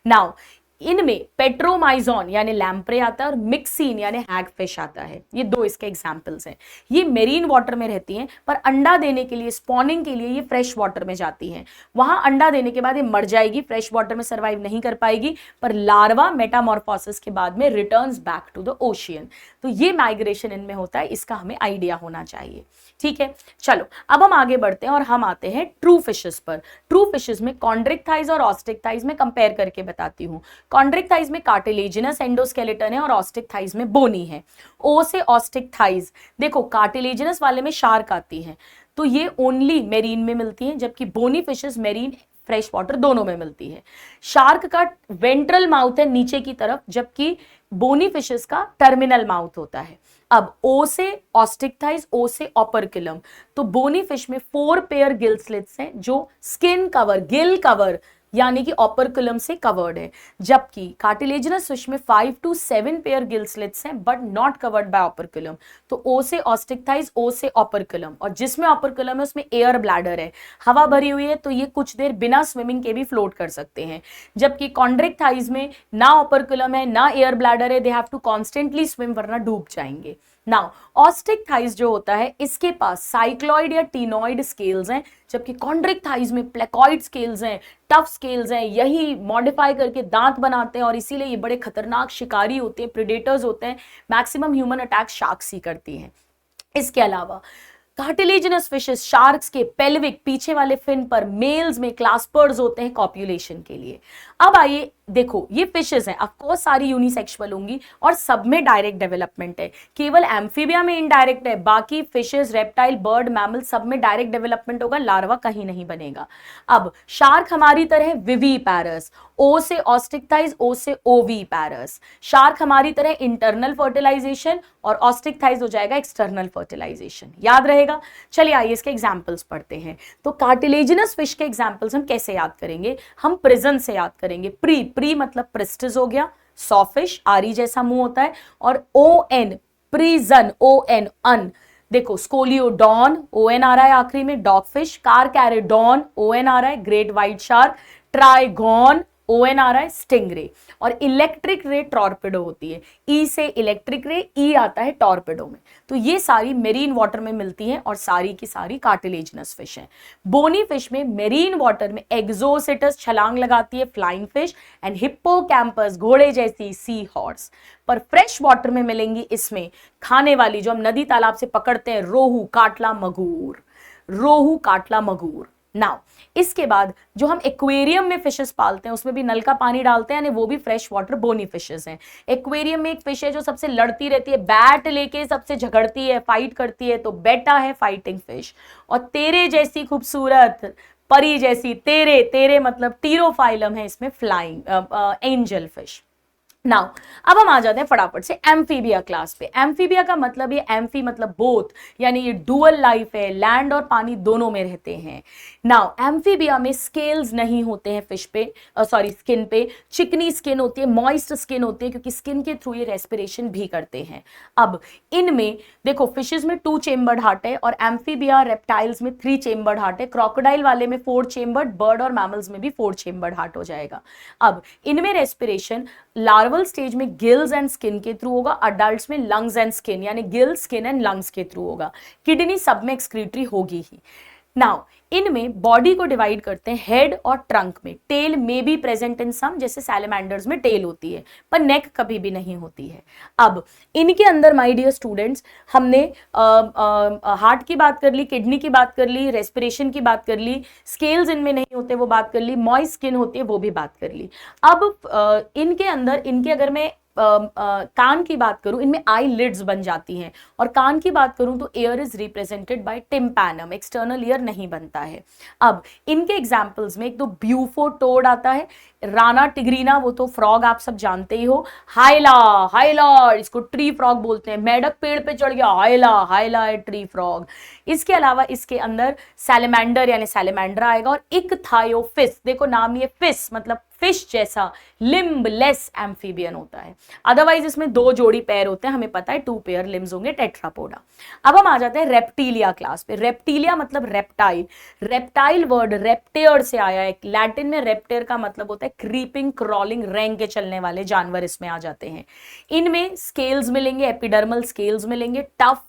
नाउ इनमें पेट्रोमाइजॉन यानी लैम्प्रे आता है और मिक्सीन यानी हैगफिश आता है। ये दो इसके एग्जाम्पल्स हैं। ये मेरीन वाटर में रहती हैं, पर अंडा देने के लिए, स्पॉनिंग के लिए ये फ्रेश वाटर में जाती हैं। वहां अंडा देने के बाद ये मर जाएगी, फ्रेश वाटर में सर्वाइव नहीं कर पाएगी, पर लार्वा मेटामॉर्फोसिस के बाद में returns back to the ocean. तो ये माइग्रेशन इनमें होता है, इसका हमें आइडिया होना चाहिए। ठीक है, चलो अब हम आगे बढ़ते हैं और हम आते हैं ट्रू फिशेस पर। ट्रू फिशेस में कॉन्ड्रिक थाइज और ऑस्टिक थाइज में कंपेयर करके बताती हूँ। कॉन्ड्रिक थाइज में कार्टिलेजिनस एंडोस्केलेटन है और ऑस्टिक थाइज में बोनी है। ओ से ऑस्टिक थाइज, देखो कार्टिलेजिनस वाले में शार्क आती है, तो ये ओनली मेरीन में मिलती है, जबकि bony fishes marine fresh water दोनों में मिलती है। शार्क का वेंट्रल माउथ है नीचे की तरफ, जबकि बोनी फिशेस का टर्मिनल माउथ होता है। अब ओ से ऑस्टिक थाइज, ओ से ऑपरक्युलम, तो बोनी फिश में 4 पेयर गिल स्लिट्स हैं जो स्किन कवर, गिल कवर यानी कि ऑपरक्युलम से कवर्ड है, जबकि कार्टिलेजिनस फिश में 5 to 7 पेयर गिल स्लिट्स हैं बट नॉट कवर्ड बाय ऑपरक्युलम। तो ओ से ऑस्टिक थाइज, ओ से ऑपरक्युलम, और जिसमें ऑपरक्युलम है उसमें एयर ब्लैडर है, हवा भरी हुई है, तो ये कुछ देर बिना स्विमिंग के भी फ्लोट कर सकते हैं। जबकि कॉन्ड्रिक थाइज में ना ऑपरक्युलम है ना एयर ब्लैडर है, they have to constantly swim वरना डूब जाएंगे। नाउ ऑस्टिक थाइज जो होता है इसके पास साइक्लॉइड या टीनॉइड स्केल्स हैं, जबकि कॉन्ड्रिक थाइज में प्लेकॉइड स्केल्स हैं, टफ स्केल्स हैं। यही मॉडिफाई करके दांत बनाते हैं और इसीलिए ये बड़े खतरनाक शिकारी होते हैं, प्रेडेटर्स होते हैं। मैक्सिमम ह्यूमन अटैक शार्क्स ही करती हैं। इसके अलावा कार्टिलेजिनस फिशेस शार्क्स के पेल्विक पीछे वाले फिन पर मेल्स में क्लास्पर्स होते हैं कॉप्यूलेशन के लिए। अब आइए देखो, ये फिशेस हैं, ऑफकोर्स सारी यूनिसेक्सुअल होंगी और सब में डायरेक्ट डेवलपमेंट है, केवल एम्फीबिया में इनडायरेक्ट है। बाकी फिशेस, रेप्टाइल, बर्ड, मैमल सब में डायरेक्ट डेवलपमेंट होगा, लार्वा कहीं नहीं बनेगा। अब शार्क हमारी तरह विवीपैरस, ओ से ऑस्टिक थाइज, ओ से ओवीपैरस। शार्क हमारी तरह इंटरनल फर्टिलाइजेशन और ऑस्टिक थाइज हो जाएगा एक्सटर्नल फर्टिलाइजेशन, याद रहेगा। चलिए आइए इसके एग्जाम्पल्स पढ़ते हैं। तो कार्टिलेजिनस फिश के एग्जाम्पल्स हम कैसे याद करेंगे? हम प्रिजन से याद करेंगे। प्री मतलब प्रिस्टिस हो गया, सॉफिश आरी जैसा मुंह होता है, और O N present, O N अन। देखो स्कोलियोडॉन, ओ एन आ रहा है आखिरी में, डॉगफिश, कारकैरिडॉन, ओ एन आ रहा है, great white shark, Trygon, O N आ रहा है, स्टिंगरे। और इलेक्ट्रिक रे टॉर्पेडो होती है, ई से इलेक्ट्रिक रे, ई आता है टॉर्पेडो में। तो ये सारी मेरीन वाटर में मिलती हैं और सारी की सारी कार्टिलेजिनस फिश हैं। बोनी फिश में मेरीन वाटर में एक्सोसिटस छलांग लगाती है, फ्लाइंग फिश, एंड हिप्पोकैम्पस घोड़े जैसी सी हॉर्स। पर फ्रेश वाटर में मिलेंगी इसमें खाने वाली, जो हम नदी तालाब से पकड़ते हैं, रोहू, काटला, मगूर। रोहू, काटला, मगूर। नाउ इसके बाद जो हम एक्वेरियम में फिशेस पालते हैं उसमें भी नल का पानी डालते हैं, यानी वो भी फ्रेश वाटर बोनी फिशेस हैं। एक्वेरियम में एक फिश है जो सबसे लड़ती रहती है, बैट लेके सबसे झगड़ती है, फाइट करती है, तो बेटा है फाइटिंग फिश। और तेरे जैसी खूबसूरत परी जैसी, तेरे तेरे मतलब टीरोफाइलम है इसमें, फ्लाइंग एंजल फिश। नाउ अब हम आ जाते हैं फटाफट से एम्फीबिया क्लास पे। एम्फीबिया का मतलब, ये एम्फी मतलब बोथ, यानी ये डुअल लाइफ है, लैंड और पानी दोनों में रहते हैं। नाउ एम्फीबिया में स्केल्स नहीं होते हैं फिश पे, स्किन पे। चिकनी स्किन होती है, मॉइस्ट स्किन होती है, क्योंकि स्किन के थ्रू ये रेस्पिरेशन भी करते हैं। अब इनमें देखो फिशेस में 2 चेम्बर्ड हार्ट है और एम्फीबिया रेप्टाइल्स में 3 चेम्बर्ड हार्ट है। क्रोकोडाइल वाले में 4 चेम्बर्ड, बर्ड और मैमल्स में भी 4 चेम्बर्ड हार्ट हो जाएगा। अब इनमें रेस्पिरेशन लार्वल स्टेज में गिल्स एंड स्किन के थ्रू होगा, अडल्ट्स में लंग्स एंड स्किन यानी गिल, स्किन एंड लंग्स के थ्रू होगा। किडनी सब में एक्सक्रीटरी होगी ही। नाउ इनमें बॉडी को डिवाइड करते हैं हेड और ट्रंक में। टेल में भी प्रेजेंट इन सम, जैसे सैलेमेंडर्स में टेल होती है, पर नेक कभी भी नहीं होती है। अब इनके अंदर माय डियर स्टूडेंट्स, हमने हार्ट की बात कर ली, किडनी की बात कर ली, रेस्पिरेशन की बात कर ली, स्केल्स इनमें नहीं होते वो बात कर ली, मॉइस्ट स्किन होती है वो भी बात कर ली। अब इनके अंदर, इनके अगर मैं कान की बात करूं, इनमें आई लिड्स बन जाती हैं, और कान की बात करूं तो air is represented by tympanum, external ear नहीं बनता है। अब इनके एग्जाम्पल्स में एक तो ब्यूफोटोड आता है, राना टिग्रीना, वो तो फ्रॉग आप सब जानते ही हो, हाइला हाइला, इसको ट्री फ्रॉग बोलते हैं, मेढक पेड़ पे चढ़ गया, हाइला हाइला है ट्री फ्रॉग। इसके अलावा इसके अंदर सैलेमेंडर यानी सैलेमेंड्रा आएगा, और इक्थायोफिस, देखो नाम ये फिस मतलब फिश जैसा, लिम्बलेस एम्फीबियन होता है। अदरवाइज इसमें 2 जोड़ी पैर होते हैं, हमें पता है 2 पेयर लिम्स होंगे, टेट्रापोडा। अब हम आ जाते हैं रेप्टीलिया क्लास पे। रेप्टीलिया मतलब रेप्टाइल, रेप्टाइल वर्ड रेप्टेयर से आया है, लैटिन में रेप्टेयर का मतलब होता है क्रीपिंग, क्रॉलिंग, रेंग के चलने वाले जानवर इसमें आ जाते हैं। इनमें स्केल्स मिलेंगे, एपिडर्मल स्केल्स मिलेंगे, टफ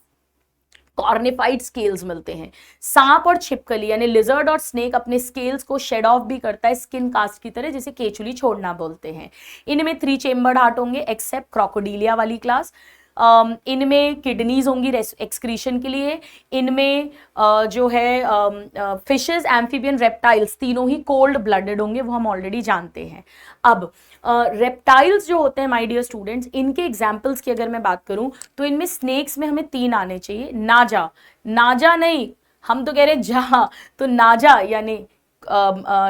कॉर्निफाइड स्केल्स मिलते हैं। सांप और छिपकली यानी लिजर्ड और स्नेक अपने स्केल्स को शेड ऑफ भी करता है स्किन कास्ट की तरह, जिसे केचुली छोड़ना बोलते हैं। इनमें 3 चेम्बर्ड हार्ट होंगे एक्सेप्ट क्रोकोडिलिया वाली क्लास। इनमें किडनीज होंगी एक्सक्रीशन के लिए। इनमें जो है फिशेस, एम्फीबियन, रेप्टाइल्स तीनों ही कोल्ड ब्लडेड होंगे, वो हम ऑलरेडी जानते हैं। अब रेप्टाइल्स जो होते हैं माय डियर स्टूडेंट्स, इनके एग्जाम्पल्स की अगर मैं बात करूं तो इनमें स्नेक्स में हमें 3 आने चाहिए। नाजा, नाजा नहीं, हम तो कह रहे हैं जा, तो नाजा यानी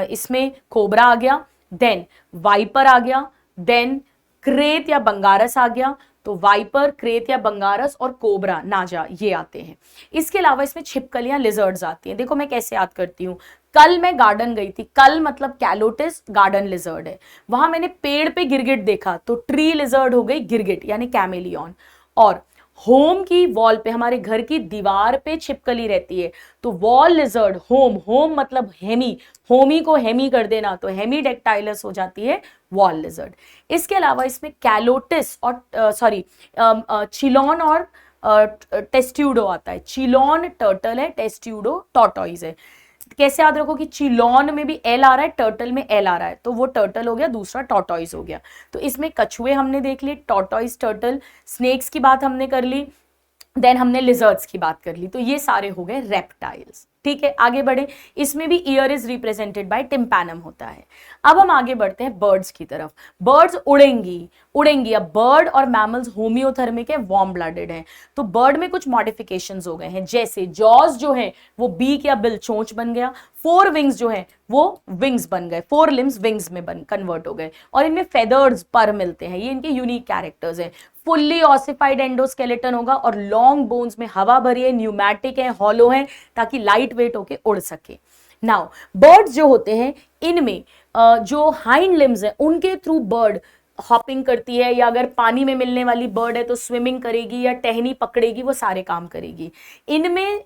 इसमें कोबरा आ गया, देन वाइपर आ गया, देन क्रेत या बंगारस आ गया। तो वाइपर, क्रेत या बंगारस और कोबरा, नाजा, ये आते हैं। इसके अलावा इसमें छिपकलियां, लिजर्ड्स आती हैं। देखो मैं कैसे याद करती हूँ, कल मैं गार्डन गई थी, कल मतलब कैलोटिस गार्डन लिजर्ड है, वहां मैंने पेड़ पे गिरगिट देखा, तो ट्री लिजर्ड हो गई गिरगिट यानी कैमेलियन। और होम की वॉल पे, हमारे घर की दीवार पे छिपकली रहती है, तो वॉल लिजर्ड, होम, होम मतलब हेमी, होमी को हेमी कर देना, तो हेमीडेक्टाइलस हो जाती है वॉल लिजर्ड। इसके अलावा इसमें कैलोटिस और चिलॉन और टेस्ट्यूडो आता है। चिलॉन टर्टल है, टेस्ट्यूडो टॉर्टोइज है। कैसे याद रखो कि चिलॉन में भी एल आ रहा है, टर्टल में एल आ रहा है, तो वो टर्टल हो गया, दूसरा टॉर्टोइज हो गया। तो इसमें कछुए हमने देख लिए, टॉर्टोइज, टर्टल, स्नेक्स की बात हमने कर ली, देन हमने लिजर्ड्स की बात कर ली, तो ये सारे हो गए रेप्टाइल्स। ठीक है, आगे बढ़े। इसमें भी year is represented by tympanum होता है। अब हम आगे बढ़ते हैं बर्ड्स की तरफ। बर्ड्स उड़ेंगी, उड़ेंगी। अब बर्ड और मैमल्स होम्योथर्मिक है, वार्म ब्लडेड है, तो बर्ड में कुछ मॉडिफिकेशंस हो गए हैं, जैसे जॉज जो है वो बीक या बिल, चोंच बन गया, 4 विंग्स जो है वो विंग्स बन गए, 4 लिम्स विंग्स में कन्वर्ट हो गए, और इनमें फेदर्स, पर मिलते हैं, ये इनके यूनिक कैरेक्टर्स हैं। फुल्ली ऑसिफाइड एंडोस्केलेटन होगा, और लॉन्ग बोन्स में हवा भरी है, न्यूमैटिक है, हॉलो है, ताकि लाइट वेट होके उड़ सके। नाउ बर्ड्स जो होते हैं, इनमें जो हाइंड लिम्स है उनके थ्रू बर्ड हॉपिंग करती है, या अगर पानी में मिलने वाली बर्ड है तो स्विमिंग करेगी या टहनी पकड़ेगी, वो सारे काम करेगी। इनमें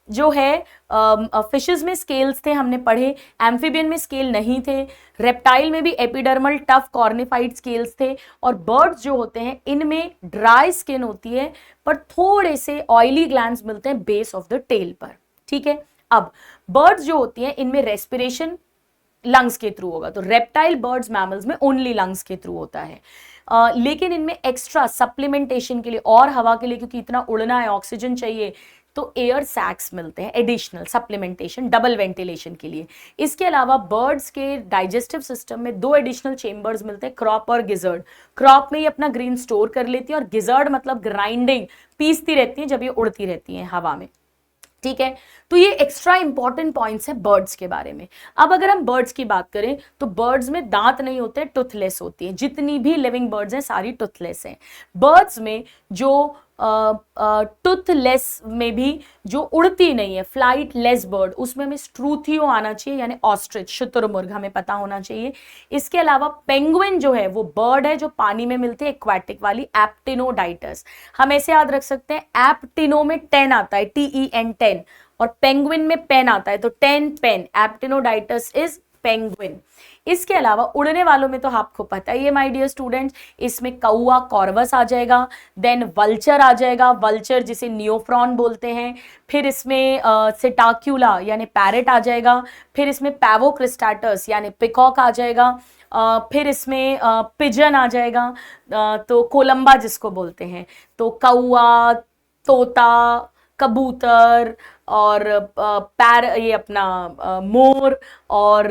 जो है फिशेस में स्केल्स थे, हमने पढ़े, एम्फीबियन में स्केल नहीं थे, रेप्टाइल में भी एपिडर्मल टफ कॉर्निफाइड स्केल्स थे, और बर्ड्स जो होते हैं इनमें ड्राई स्किन होती है, पर थोड़े से ऑयली ग्लैंड्स मिलते हैं बेस ऑफ द टेल पर। ठीक है, अब बर्ड्स जो होती हैं इनमें रेस्पिरेशन लंग्स के थ्रू होगा, तो रेप्टाइल, बर्ड्स, मैमल्स में ओनली लंग्स के थ्रू होता है। लेकिन इनमें एक्स्ट्रा सप्लीमेंटेशन के लिए और हवा के लिए, क्योंकि इतना उड़ना है, ऑक्सीजन चाहिए, तो एयर सैक्स मिलते हैं, एडिशनल सप्लीमेंटेशन, डबल वेंटिलेशन के लिए। इसके अलावा बर्ड्स के डाइजेस्टिव सिस्टम में 2 एडिशनल चेम्बर्स मिलते हैं, क्रॉप और गिजर्ड। क्रॉप में ये अपना ग्रेन स्टोर कर लेती है, और गिजर्ड मतलब ग्राइंडिंग, पीसती रहती है जब ये उड़ती रहती हैं हवा में। ठीक है, तो ये एक्स्ट्रा इंपॉर्टेंट पॉइंट्स है बर्ड्स के बारे में। अब अगर हम बर्ड्स की बात करें तो बर्ड्स में दांत नहीं होते, टूथलेस होती है, जितनी भी लिविंग बर्ड्स हैं सारी टूथलेस हैं। बर्ड्स में जो टूथलेस में भी जो उड़ती नहीं है, फ्लाइट लेस बर्ड, उसमें हमें स्ट्रूथियो आना चाहिए, यानी ऑस्ट्रिच, शुतुरमुर्ग, हमें पता होना चाहिए। इसके अलावा पेंगुइन जो है वो बर्ड है जो पानी में मिलती है, एक्वाटिक वाली, एप्टिनोडाइटस। हम ऐसे याद रख सकते हैं, एप्टिनो में 10 आता है, TEN 10, और पेंगुइन में पेन आता है, तो 10 पेन, एप्टिनोडाइटस इज पेंगुइन। इसके अलावा उड़ने वालों में तो आपको पता ही है माय डियर स्टूडेंट्स, इसमें कौआ, कॉर्वस आ जाएगा, देन वल्चर आ जाएगा, वल्चर जिसे नियोफ्रॉन बोलते हैं, फिर इसमें सिटाक्यूला यानी पैरेट आ जाएगा, फिर इसमें पैवोक्रिस्टाटस यानी पिकॉक आ जाएगा, फिर इसमें पिजन आ जाएगा, तो कोलंबा जिसको बोलते हैं, तो कौआ, तोता, कबूतर और ये अपना मोर और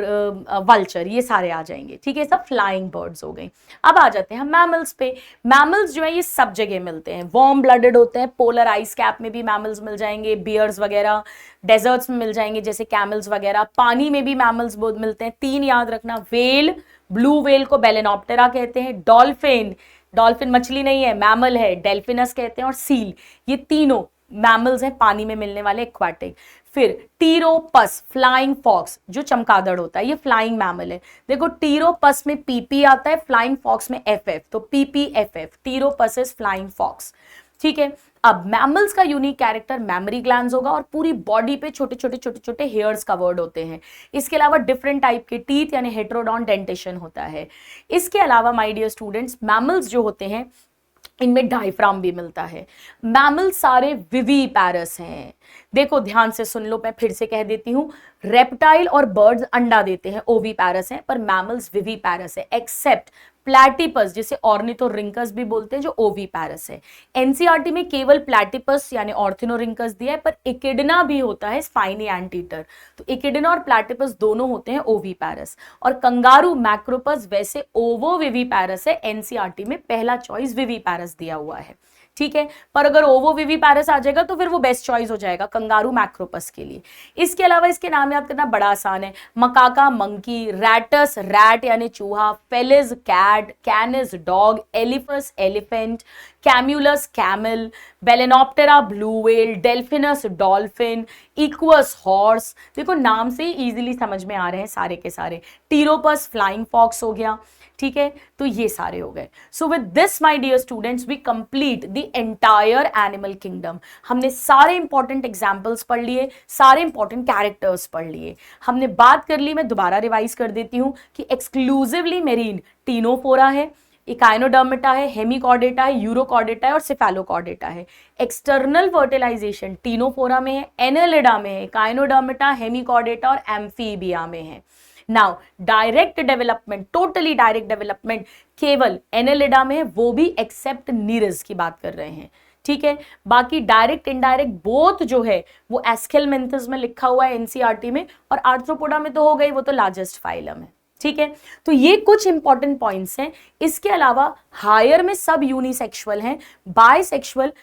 वल्चर, ये सारे आ जाएंगे, ठीक है, सब फ्लाइंग बर्ड्स हो गई। अब आ जाते हैं हम मैमल्स पे। मैमल्स जो है ये सब जगह मिलते हैं, वार्म ब्लडेड होते हैं, पोलर आइस कैप में भी मैमल्स मिल जाएंगे, बियर्स वगैरह, डेजर्ट्स में मिल जाएंगे जैसे कैमल्स वगैरह, पानी में भी मैमल्स बहुत मिलते हैं। 3 याद रखना, वेल, ब्लू वेल को बेलेनोप्टेरा कहते हैं, डॉल्फिन, डॉल्फिन मछली नहीं है, मैमल है, डेल्फिनस कहते हैं, और सील, ये तीनों मैमल्स हैं पानी में मिलने वाले एक्वाटिक। फिर टीरोपस, फ्लाइंग फॉक्स, जो चमगादड़ होता है, ये फ्लाइंग मैमल है। देखो टीरोपस में पीपी आता है, फ्लाइंग फॉक्स में एफएफ, तो पीपीएफएफ, टीरोपस इज फ्लाइंग फॉक्स, ठीक है। अब मैमल्स का यूनिक कैरेक्टर मैमरी ग्लैंड्स होगा और पूरी बॉडी पे छोटे छोटे छोटे छोटे हेयर्स कवर्ड होते हैं। इसके अलावा डिफरेंट टाइप के टीथ यानी हेटेरोडॉन डेंटेशन होता है। इसके अलावा माय डियर स्टूडेंट्स, मैमल्स जो होते हैं इनमें डायफ्राम भी मिलता है। मैमल सारे विवीपैरस हैं। देखो ध्यान से सुन लो, मैं फिर से कह देती हूं, रेप्टाइल और बर्ड्स अंडा देते हैं, ओवीपैरस हैं, पर मैमल्स विवीपैरस है, एक्सेप्ट प्लैटिपस जिसे ऑर्निथोरिंकस भी बोलते हैं, जो ओवीपैरस है। एनसीईआरटी में केवल प्लैटिपस यानी ऑर्थिनोरिंकस दिया है, पर इकिडना भी होता है, स्पाइनी एंटीटर, तो इकिडना और प्लैटिपस दोनों होते हैं ओवीपैरस। और कंगारू मैक्रोपस वैसे ओवोविवीपैरस है, एनसीईआरटी में पहला चॉइस विवीपैरस दिया हुआ है, ठीक है। पर अगर ओवोविवीपैरस आ जाएगा तो फिर वो बेस्ट चॉइस हो जाएगा कंगारू मैक्रोपस के लिए। इसके अलावा इसके नाम याद करना बड़ा आसान है, मकाका मंकी, रैटस रैट यानी चूहा, Felis cat, Canis dog, Elephas elephant, Camelus camel, Balaenoptera blue whale, Delphinus dolphin, Equus horse. देखो नाम से ही इजीली समझ में आ रहे हैं सारे के सारे। टीरोपस फ्लाइंग फॉक्स हो गया, ठीक है, तो ये सारे हो गए। So with this my dear students we complete the entire animal kingdom. हमने सारे इंपॉर्टेंट एग्जांपल्स पढ़ लिए, सारे इंपॉर्टेंट कैरेक्टर्स पढ़ लिए, हमने बात कर ली, मैं दोबारा रिवाइज कर देती हूं कि एक्सक्लूसिवली मेरीन टीनोफोरा है, इकाइनोडर्मेटा है, हेमिकॉर्डेटा है, यूरोकॉर्डेटा है और सिफेलोकॉर्डेटा है। एक्सटर्नल फर्टिलाइजेशन टीनोफोरा में है, एनेलिडा में है, इकाइनोडर्मेटा, हेमिकॉर्डेटा और एम्फीबिया में है। Now direct development, totally direct development केवल एनेलिडा में है, वो भी एक्सेप्ट नीरस की बात कर रहे हैं, ठीक है। बाकी डायरेक्ट इनडायरेक्ट बोथ जो है वो एस्केलमेंथस में लिखा हुआ है एनसीईआरटी में, और आर्थ्रोपोडा में तो हो गई, वो तो लार्जेस्ट फाइलम है, ठीक है। तो ये कुछ इंपॉर्टेंट पॉइंट्स हैं। इसके अलावा हायर में सब यूनिसेक्सुअल हैं, बायसेक्सुअल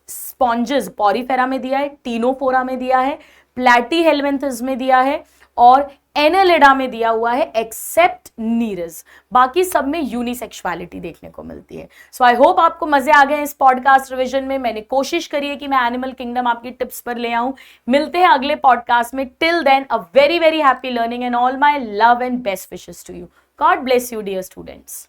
स्पॉन्जेस पॉरीफेरा में दिया है, टीनोफोरा में दिया है, प्लैटीहेलमिन्थस में दिया है और एनेलिडा में दिया हुआ है, एक्सेप्ट नीरस। बाकी सब में यूनिसेक्सुअलिटी देखने को मिलती है। सो आई होप आपको मजे आ गए इस पॉडकास्ट रिवीजन में। मैंने कोशिश करी है कि मैं एनिमल किंगडम आपकी टिप्स पर ले आऊं। मिलते हैं अगले पॉडकास्ट में। Till then a very very happy learning and all my love and best wishes to you. God bless you dear students.